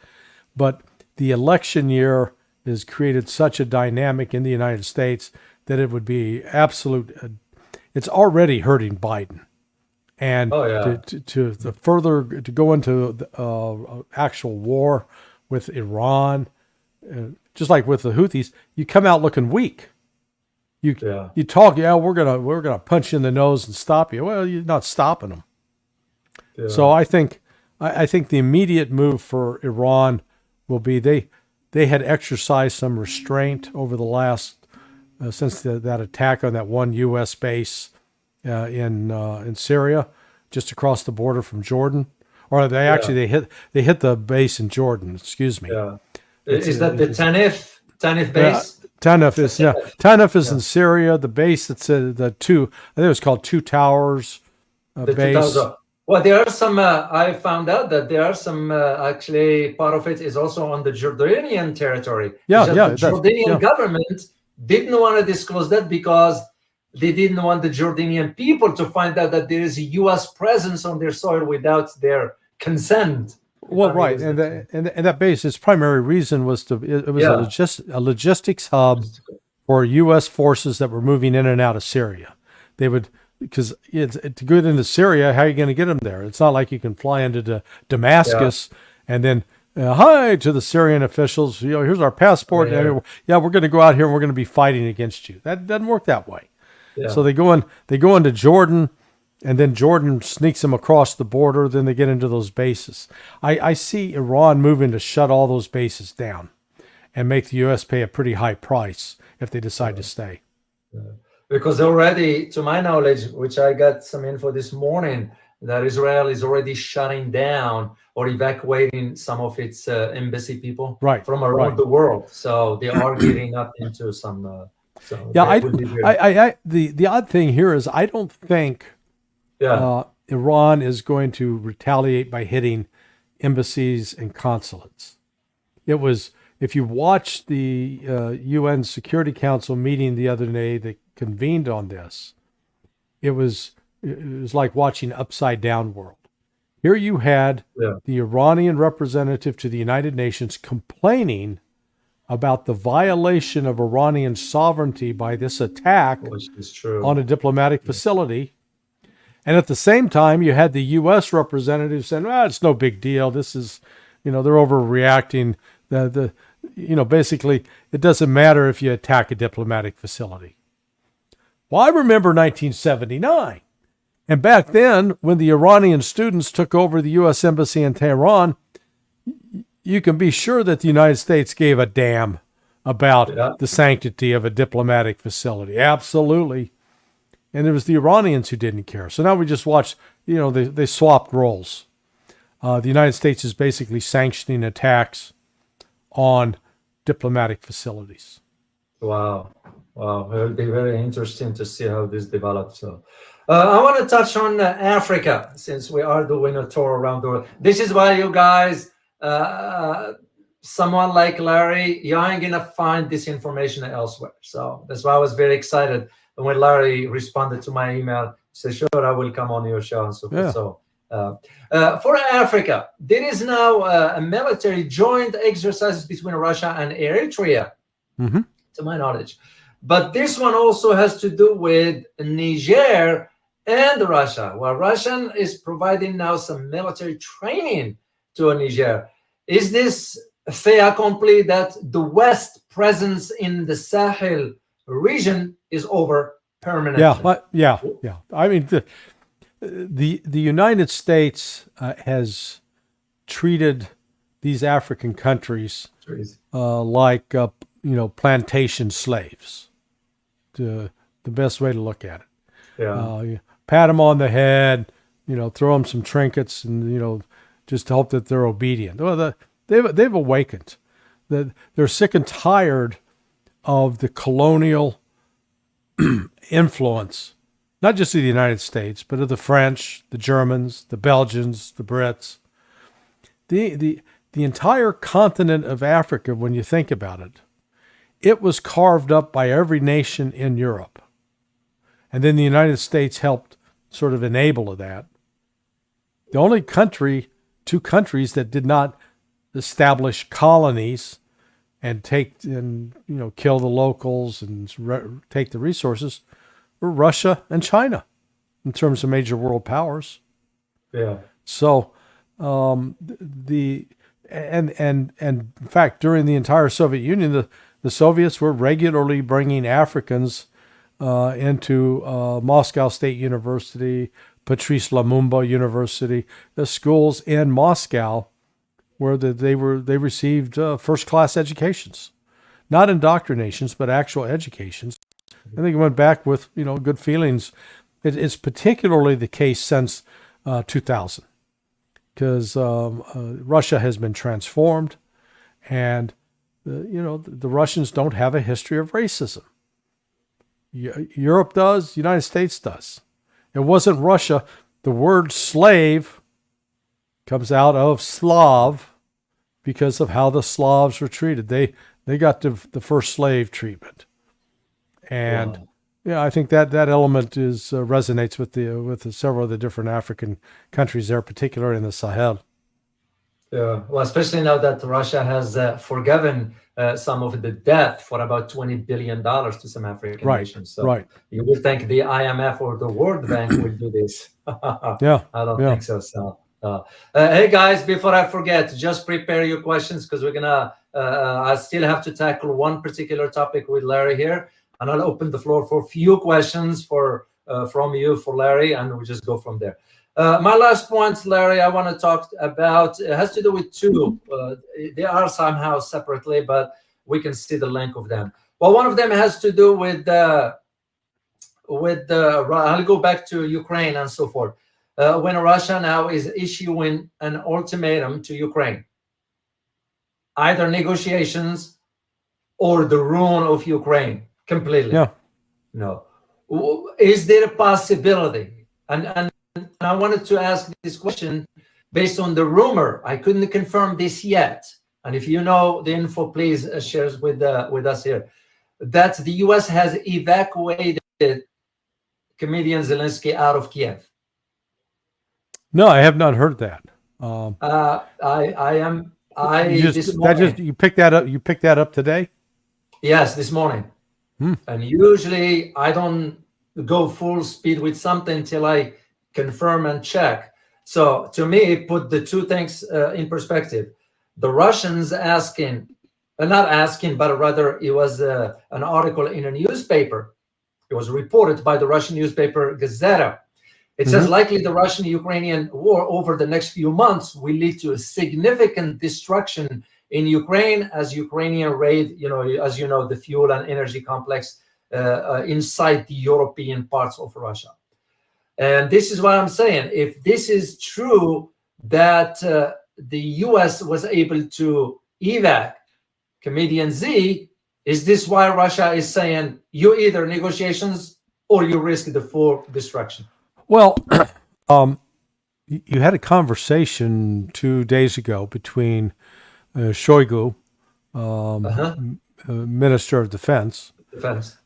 but the election year has created such a dynamic in the United States that it would be absolute. It's already hurting Biden, and to further to go into the, actual war with Iran, just like with the Houthis, you come out looking weak. You talk, we're gonna punch you in the nose and stop you. Well, you're not stopping them. Yeah. So I think the immediate move for Iran will be they had exercised some restraint over the last since that attack on that one U.S. base in Syria, just across the border from Jordan, or they hit the base in Jordan. Excuse me. Yeah. Is that the Tanif base? Tanif is in Syria. The base that's I think it was called Two Towers base. Well, there are some. I found out that there are some. Actually, part of it is also on the Jordanian territory. The Jordanian government didn't want to disclose that because they didn't want the Jordanian people to find out that there is a U.S. presence on their soil without their consent. Well, right, and that base, its primary reason was a logistics hub for U.S. forces that were moving in and out of Syria. They would because to get into Syria, how are you going to get them there? It's not like you can fly into Damascus and then hi to the Syrian officials. Here's our passport. Yeah, we're going to go out here and we're going to be fighting against you. That doesn't work that way. Yeah. So they go into Jordan, and then Jordan sneaks them across the border. Then they get into those bases. I see Iran moving to shut all those bases down and make the U.S. pay a pretty high price if they decide to stay. Yeah. Because already, to my knowledge, which I got some info this morning, that Israel is already shutting down or evacuating some of its embassy people from around the world. So they are getting up into some. The odd thing here is I don't think Iran is going to retaliate by hitting embassies and consulates. If you watched the UN Security Council meeting the other day that convened on this, it was like watching upside down world. Here you had the Iranian representative to the United Nations complaining about the violation of Iranian sovereignty by this attack on a diplomatic facility. And at the same time, you had the U.S. representative saying, it's no big deal. This is, they're overreacting. Basically, it doesn't matter if you attack a diplomatic facility. Well, I remember 1979. And back then, when the Iranian students took over the U.S. Embassy in Tehran, you can be sure that the United States gave a damn about the sanctity of a diplomatic facility. Absolutely. And it was the Iranians who didn't care. So now we just watch, they swapped roles. The United States is basically sanctioning attacks on diplomatic facilities. Wow. It'll be very interesting to see how this develops. So, I want to touch on Africa, since we are doing a tour around the world. This is why you guys, someone like Larry, you ain't going to find this information elsewhere. So that's why I was very excited when Larry responded to my email. Said, sure, I will come on your show and so forth. So, for Africa, there is now a military joint exercises between Russia and Eritrea, to my knowledge. But this one also has to do with Niger and Russia. Well, Russia is providing now some military training to Niger. Is this fait accompli that the West presence in the Sahel region is over permanently? Yeah. I mean, the United States has treated these African countries like plantation slaves. The best way to look at it. Pat them on the head, throw them some trinkets, and just hope that they're obedient. Well, they've awakened. They're sick and tired of the colonial influence, not just of the United States, but of the French, the Germans, the Belgians, the Brits. The entire continent of Africa, when you think about it, it was carved up by every nation in Europe. And then the United States helped sort of enable that. The only two countries that did not establish colonies and kill the locals and take the resources were Russia and China in terms of major world powers. Yeah. So and in fact, during the entire Soviet Union, the Soviets were regularly bringing Africans into Moscow State University, Patrice Lumumba University, the schools in Moscow where they received first-class educations, not indoctrinations, but actual educations. I think it went back with good feelings. It's particularly the case since 2000, because Russia has been transformed, and the Russians don't have a history of racism. Europe does, United States does. It wasn't Russia. The word slave comes out of Slav because of how the Slavs were treated. They got the first slave treatment. And I think that element resonates with several of the different African countries there, particularly in the Sahel. Yeah, well, especially now that Russia has forgiven some of the debt for about $20 billion to some African Right, nations. So right. you would think the IMF or the World Bank will do this. Yeah, I don't yeah. think so. Hey guys, before I forget, just prepare your questions because we're gonna. I still have to tackle one particular topic with Larry here, and I'll open the floor for a few questions for from you for Larry, and we'll just go from there. My last point, Larry, I want to talk about, it has to do with two. They are somehow separately, but we can see the link of them. Well, one of them has to do with I'll go back to Ukraine and so forth. When Russia now is issuing an ultimatum to Ukraine, either negotiations or the ruin of Ukraine completely. Yeah. No. Is there a possibility? And I wanted to ask this question based on the rumor. I couldn't confirm this yet. And if you know the info, please share with us here. That the U.S. has evacuated comedian Zelensky out of Kiev. No, I have not heard that. This morning. You picked that up. You picked that up today. Yes, this morning. And usually I don't go full speed with something until I confirm and check. So to me, put the two things in perspective. The Russians asking, not asking, but rather it was an article in a newspaper. It was reported by the Russian newspaper Gazeta. It says likely the Russian-Ukrainian war over the next few months will lead to a significant destruction in Ukraine as Ukrainian raid, as you know, the fuel and energy complex inside the European parts of Russia. And this is what I'm saying. If this is true, that the U.S. was able to evac comedian Z, is this why Russia is saying you either negotiations or you risk the full destruction? Well, you had a conversation 2 days ago between Shoigu, Minister of Defense.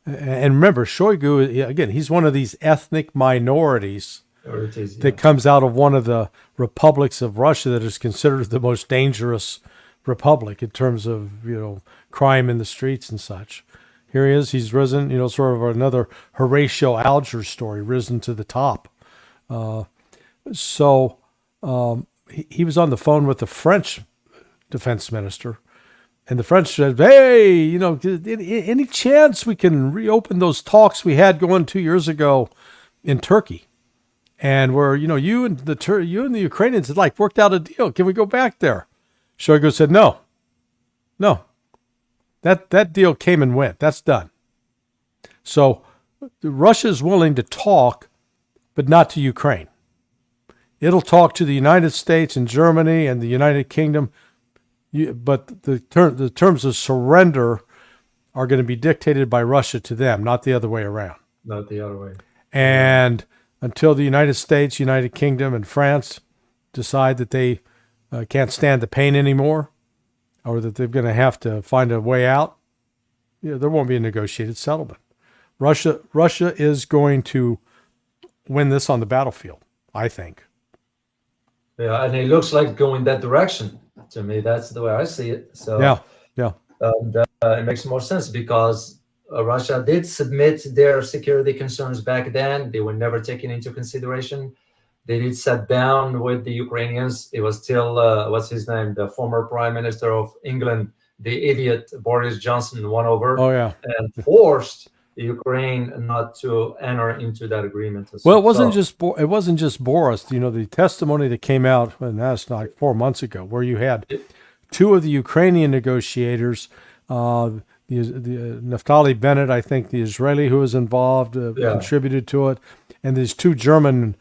And remember, Shoigu, again, he's one of these ethnic minorities that comes out of one of the republics of Russia that is considered the most dangerous republic in terms of, crime in the streets and such. Here he is, he's risen, sort of another Horatio Alger story, risen to the top. He was on the phone with the French defense minister, and the French said, hey, any chance we can reopen those talks we had going 2 years ago in Turkey? And where, you and the Ukrainians had worked out a deal. Can we go back there? Shoigu said, no. That deal came and went. That's done. So Russia is willing to talk, but not to Ukraine. It'll talk to the United States and Germany and the United Kingdom, but the terms of surrender are going to be dictated by Russia to them, not the other way around. Not the other way. And until the United States, United Kingdom, and France decide that they can't stand the pain anymore, or that they're going to have to find a way out, there won't be a negotiated settlement. Russia is going to win this on the battlefield, I think. Yeah, and it looks like going that direction to me. That's the way I see it. So yeah. It makes more sense because Russia did submit their security concerns back then. They were never taken into consideration. They did sit down with the Ukrainians. It was still, what's his name? The former Prime Minister of England, the idiot Boris Johnson, won over and forced Ukraine not to enter into that agreement. Well, it wasn't just Boris. The testimony that came out, and that's like 4 months ago, where you had two of the Ukrainian negotiators, the Naftali Bennett, I think the Israeli who was involved, contributed to it, and these two German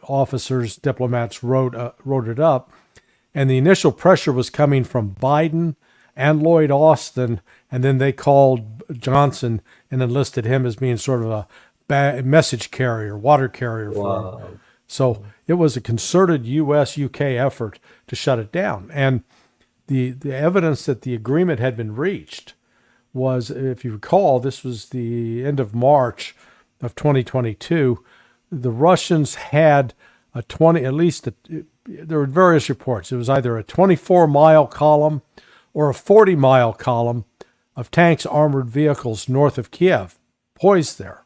officers, diplomats wrote it up, and the initial pressure was coming from Biden and Lloyd Austin, and then they called Johnson and enlisted him as being sort of a message carrier, water carrier for him. So it was a concerted U.S.-UK effort to shut it down. And the evidence that the agreement had been reached was, if you recall, this was the end of March of 2022. The Russians had there were various reports. It was either a 24-mile column or a 40-mile column of tanks, armored vehicles north of Kiev, poised there.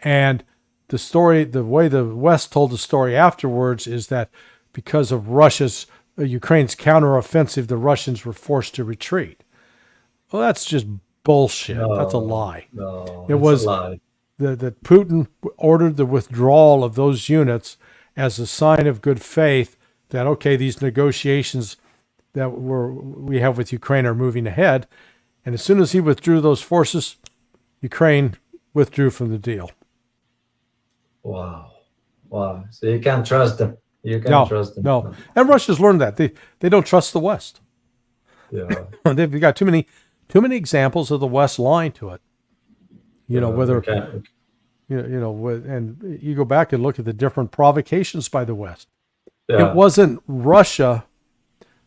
And the way the West told the story afterwards is that because of Ukraine's counteroffensive, the Russians were forced to retreat. Well, that's just bullshit. No, that's a lie. No, it was a lie. That Putin ordered the withdrawal of those units as a sign of good faith that, okay, these negotiations that we have with Ukraine are moving ahead. And as soon as he withdrew those forces, Ukraine withdrew from the deal. Wow. So you can't trust them. You can't trust them. No. And Russia's learned that. They don't trust the West. Yeah. They've got too many examples of the West lying to it. And you go back and look at the different provocations by the West. Yeah. It wasn't Russia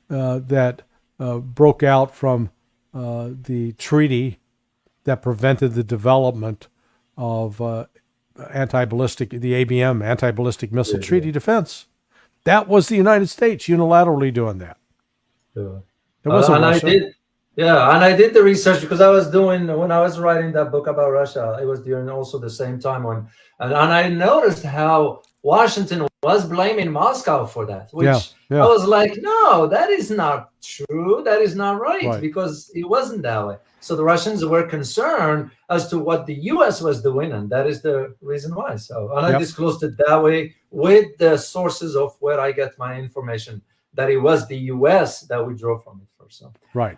that broke out from the treaty that prevented the development of the ABM, anti-ballistic missile treaty defense. That was the United States unilaterally doing that. Yeah. It wasn't Russia. I did the research because when I was writing that book about Russia, it was during also the same time and I noticed how Washington was blaming Moscow for that, which I was like, no, that is not true. That is not right, because it wasn't that way. So the Russians were concerned as to what the U.S. was doing, and that is the reason why. So, and I disclosed it that way with the sources of where I get my information, that it was the U.S. that we draw from it first. So,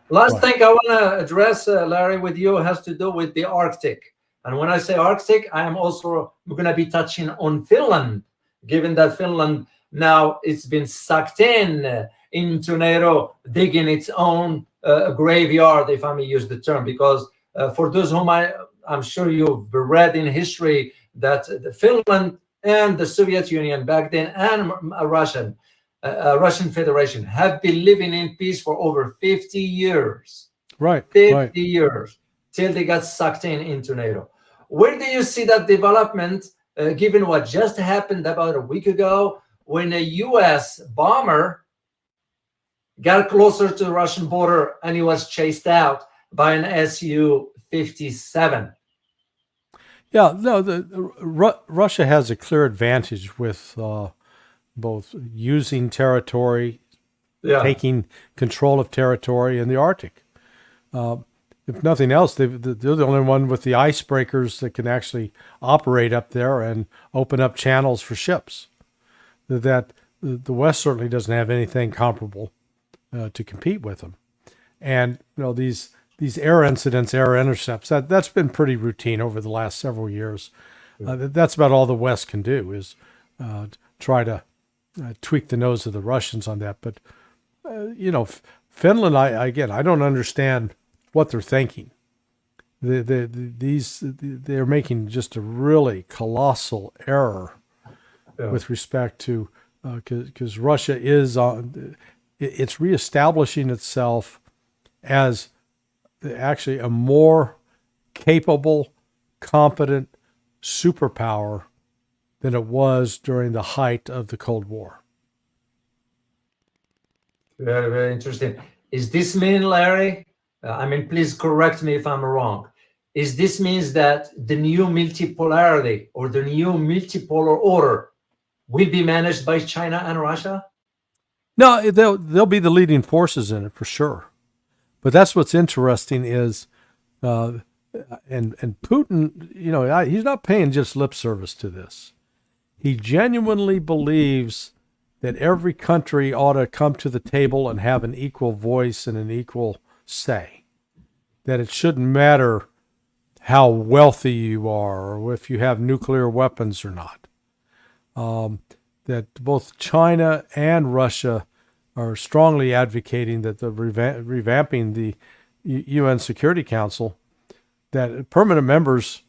last thing I want to address, Larry, with you has to do with the Arctic. And when I say Arctic, I am also going to be touching on Finland, given that Finland now it's been sucked into NATO, digging its own graveyard, if I may use the term, because for those whom I'm sure you've read in history that Finland and the Soviet Union back then and Russian Federation have been living in peace for over 50 years. 50 years till they got sucked into NATO. Where do you see that development, given what just happened about a week ago when a U.S. bomber got closer to the Russian border and he was chased out by an Su-57? Yeah, no, Russia has a clear advantage with both using territory, taking control of territory in the Arctic. If nothing else, they're the only one with the icebreakers that can actually operate up there and open up channels for ships. That the West certainly doesn't have anything comparable to compete with them. And these air incidents, air intercepts, that's been pretty routine over the last several years. That's about all the West can do is try to tweak the nose of the Russians on that. But Finland, I don't understand what they're thinking. They're making just a really colossal error with respect to because Russia is it's reestablishing itself as actually a more capable, competent superpower than it was during the height of the Cold War. Very, very interesting. Is this mean, Larry? Please correct me if I'm wrong. Is this means that the new multipolarity or the new multipolar order will be managed by China and Russia? No, they'll be the leading forces in it for sure. But that's what's interesting is, and Putin, he's not paying just lip service to this. He genuinely believes that every country ought to come to the table and have an equal voice and an equal say. That it shouldn't matter how wealthy you are or if you have nuclear weapons or not. That both China and Russia are strongly advocating that the revamping the UN Security Council, that permanent members,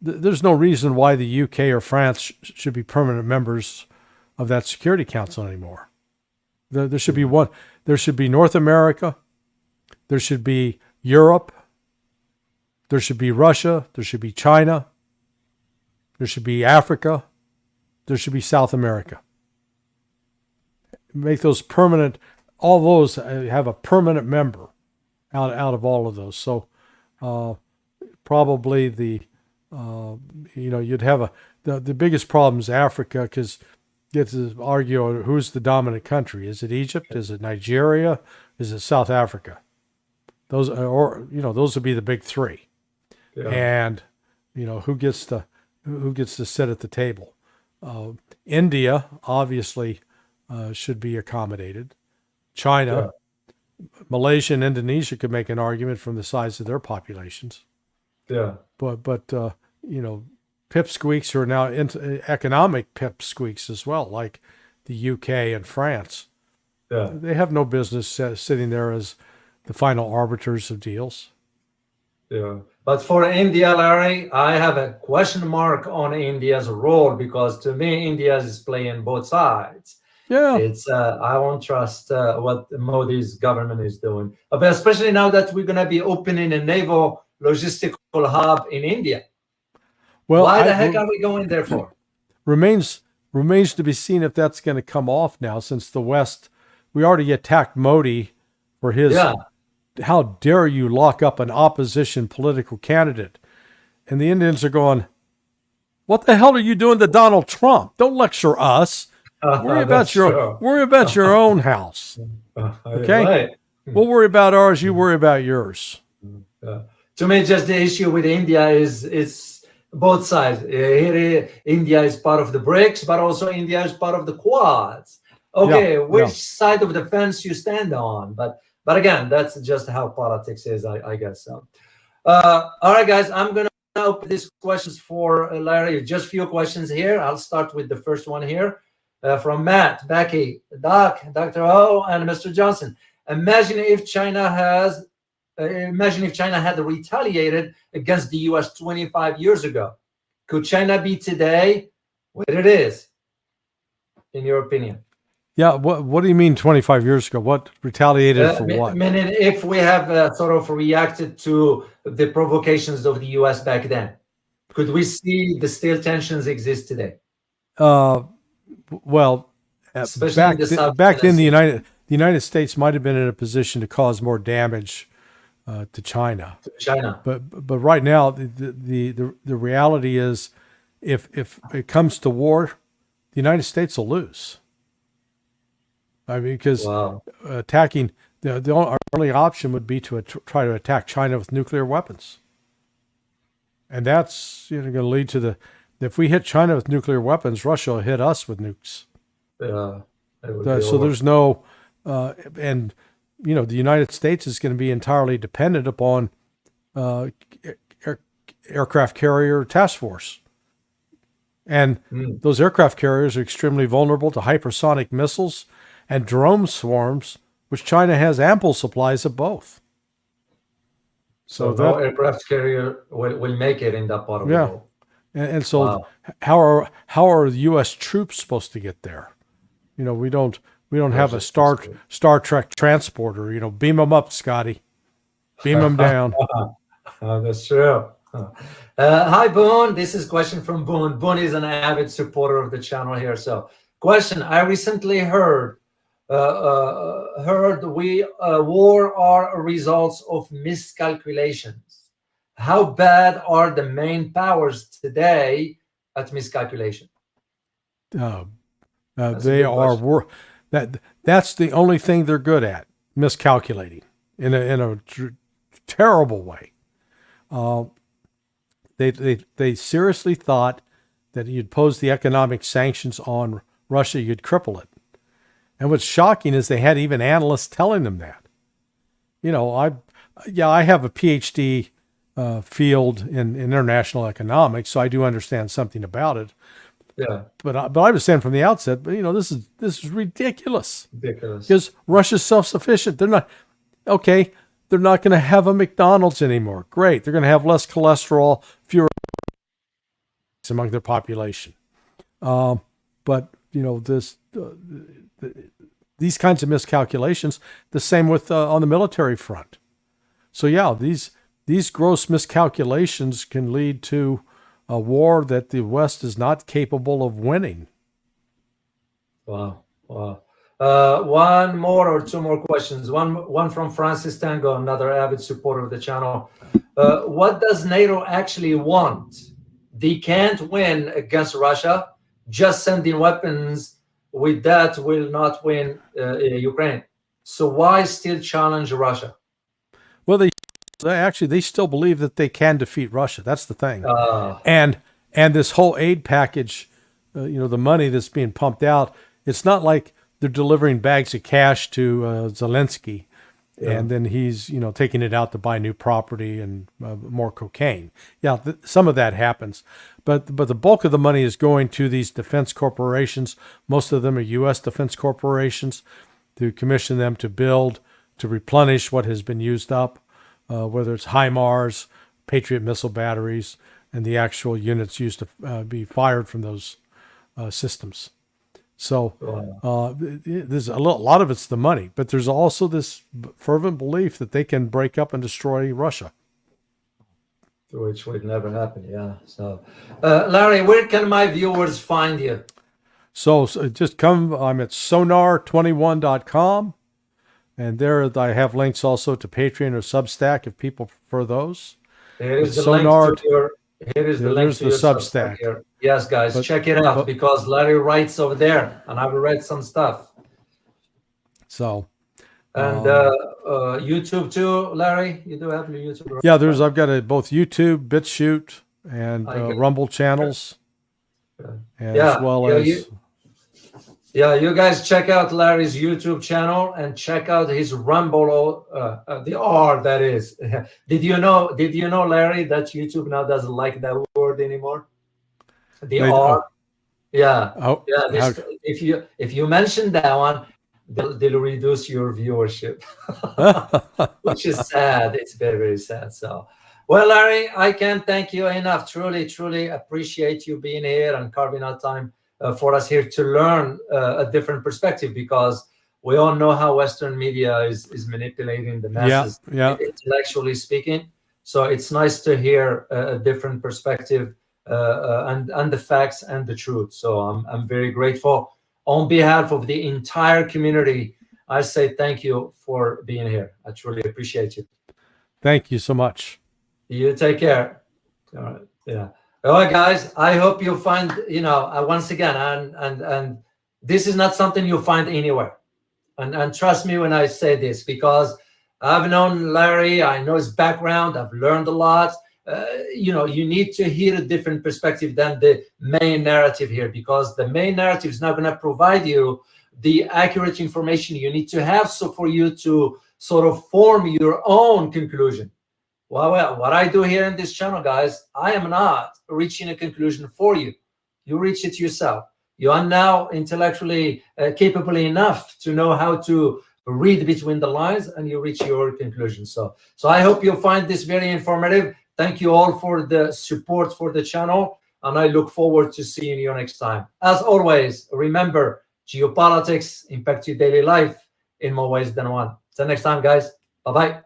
there's no reason why the UK or France should be permanent members of that Security Council anymore. There should be one. There should be North America. There should be Europe. There should be Russia. There should be China. There should be Africa. there should be South America. Make those permanent. All those have a permanent member out of all of those. So probably you'd have the biggest problem is Africa, because you get to argue who's the dominant country. Is it Egypt? Is it Nigeria? Is it South Africa? Those would be the big three. Yeah. And who gets to sit at the table? India obviously should be accommodated. China, Malaysia, and Indonesia could make an argument from the size of their populations. Yeah. But pipsqueaks are now into economic pipsqueaks as well, like the UK and France. Yeah. They have no business sitting there as the final arbiters of deals. Yeah. But for India, Larry, I have a question mark on India's role, because to me, India is playing both sides. Yeah. It's I won't trust what Modi's government is doing, but especially now that we're going to be opening a naval logistical hub in India. Well, why the heck are we going there for? Remains to be seen if that's going to come off now, since the West, we already attacked Modi for his, how dare you lock up an opposition political candidate? And the Indians are going, what the hell are you doing to Donald Trump? Don't lecture us. Worry about your own house. Okay? Right. We'll worry about ours, you worry about yours. To me, just the issue with India is both sides. Here, India is part of the BRICS, but also India is part of the Quads. Okay, which side of the fence you stand on? But again, that's just how politics is, I guess. So, all right, guys, I'm going to open these questions for Larry. Just a few questions here. I'll start with the first one here from Matt, Becky, Doc, Dr. O, and Mr. Johnson. Imagine if China had retaliated against the U.S. 25 years ago. Could China be today what it is, in your opinion? Yeah, what do you mean 25 years ago? What retaliated for what? Meaning, if we have sort of reacted to the provocations of the U.S. back then, could we see the still tensions exist today? Well, back then, the United States might have been in a position to cause more damage to China. But right now, the reality is, if it comes to war, the United States will lose. I mean, because attacking our only option would be to try to attack China with nuclear weapons, and that's going to lead to if we hit China with nuclear weapons, Russia will hit us with nukes. Yeah. So there's no, and the United States is going to be entirely dependent upon aircraft carrier task force. And those aircraft carriers are extremely vulnerable to hypersonic missiles and drone swarms, which China has ample supplies of both. So no aircraft carrier will make it in that part of the world. And so how are the U.S. troops supposed to get there? We don't have a Star Trek transporter. Beam them up, Scotty. Beam them down. That's true. Hi, Boone. This is a question from Boone. Boone is an avid supporter of the channel here. So, question: I recently heard war are results of miscalculations. How bad are the main powers today at miscalculation? They are that's the only thing they're good at, miscalculating in a terrible way. They seriously thought that you'd pose the economic sanctions on Russia, you'd cripple it. And what's shocking is they had even analysts telling them that. I have a PhD field in international economics, so I do understand something about it. Yeah. But I was saying from the outset, this is ridiculous. Because Russia's self-sufficient. They're not going to have a McDonald's anymore. Great. They're going to have less cholesterol, fewer among their population. But these kinds of miscalculations, the same with on the military front. So these gross miscalculations can lead to a war that the West is not capable of winning Wow. Wow. One more or two more questions. One from Francis Tango, another avid supporter of the channel. What does NATO actually want? They can't win against Russia. Just sending weapons with that will not win Ukraine. So why still challenge Russia? Well, they still believe that they can defeat Russia. That's the thing. And this whole aid package, the money that's being pumped out, it's not like they're delivering bags of cash to Zelensky, and then he's taking it out to buy new property and more cocaine. Yeah, some of that happens, but the bulk of the money is going to these defense corporations. Most of them are U.S. defense corporations, to commission them to build, to replenish what has been used up, whether it's HIMARS, Patriot missile batteries, and the actual units used to be fired from those systems. So there's a lot of it's the money, but there's also this fervent belief that they can break up and destroy Russia. Which would never happen, yeah. So, Larry, where can my viewers find you? So just come, I'm at sonar21.com, and there I have links also to Patreon or Substack if people prefer those. Here's the link to your Substack here. Yes, guys, check it out because Larry writes over there, and I've read some stuff. So, and YouTube too, Larry. You do have your YouTube. Right? Yeah, I've got both YouTube, BitChute, and Rumble channels, and as well as. You guys check out Larry's YouTube channel and check out his Rumble, the R that is. Did you know, Larry, that YouTube now doesn't like that word anymore? The R. Yeah. Oh, yeah. If you mention that one, they'll reduce your viewership, which is sad. It's very, very sad. So, well, Larry, I can't thank you enough. Truly, truly appreciate you being here and carving out time for us here to learn a different perspective, because we all know how Western media is manipulating the masses, intellectually speaking. So it's nice to hear a different perspective and the facts and the truth. So I'm very grateful. On behalf of the entire community, I say thank you for being here. I truly appreciate you. Thank you so much. You take care. All right. Yeah. All right, guys. I hope you find, once again, and this is not something you'll find anywhere. And trust me when I say this, because I've known Larry, I know his background, I've learned a lot. You need to hear a different perspective than the main narrative here, because the main narrative is not going to provide you the accurate information you need to have, so for you to sort of form your own conclusion. Well, what I do here in this channel, guys, I am not reaching a conclusion for you. You reach it yourself. You are now intellectually capable enough to know how to read between the lines, and you reach your conclusion. So I hope you'll find this very informative. Thank you all for the support for the channel, and I look forward to seeing you next time. As always, remember, geopolitics impact your daily life in more ways than one. Till next time, guys. Bye-bye.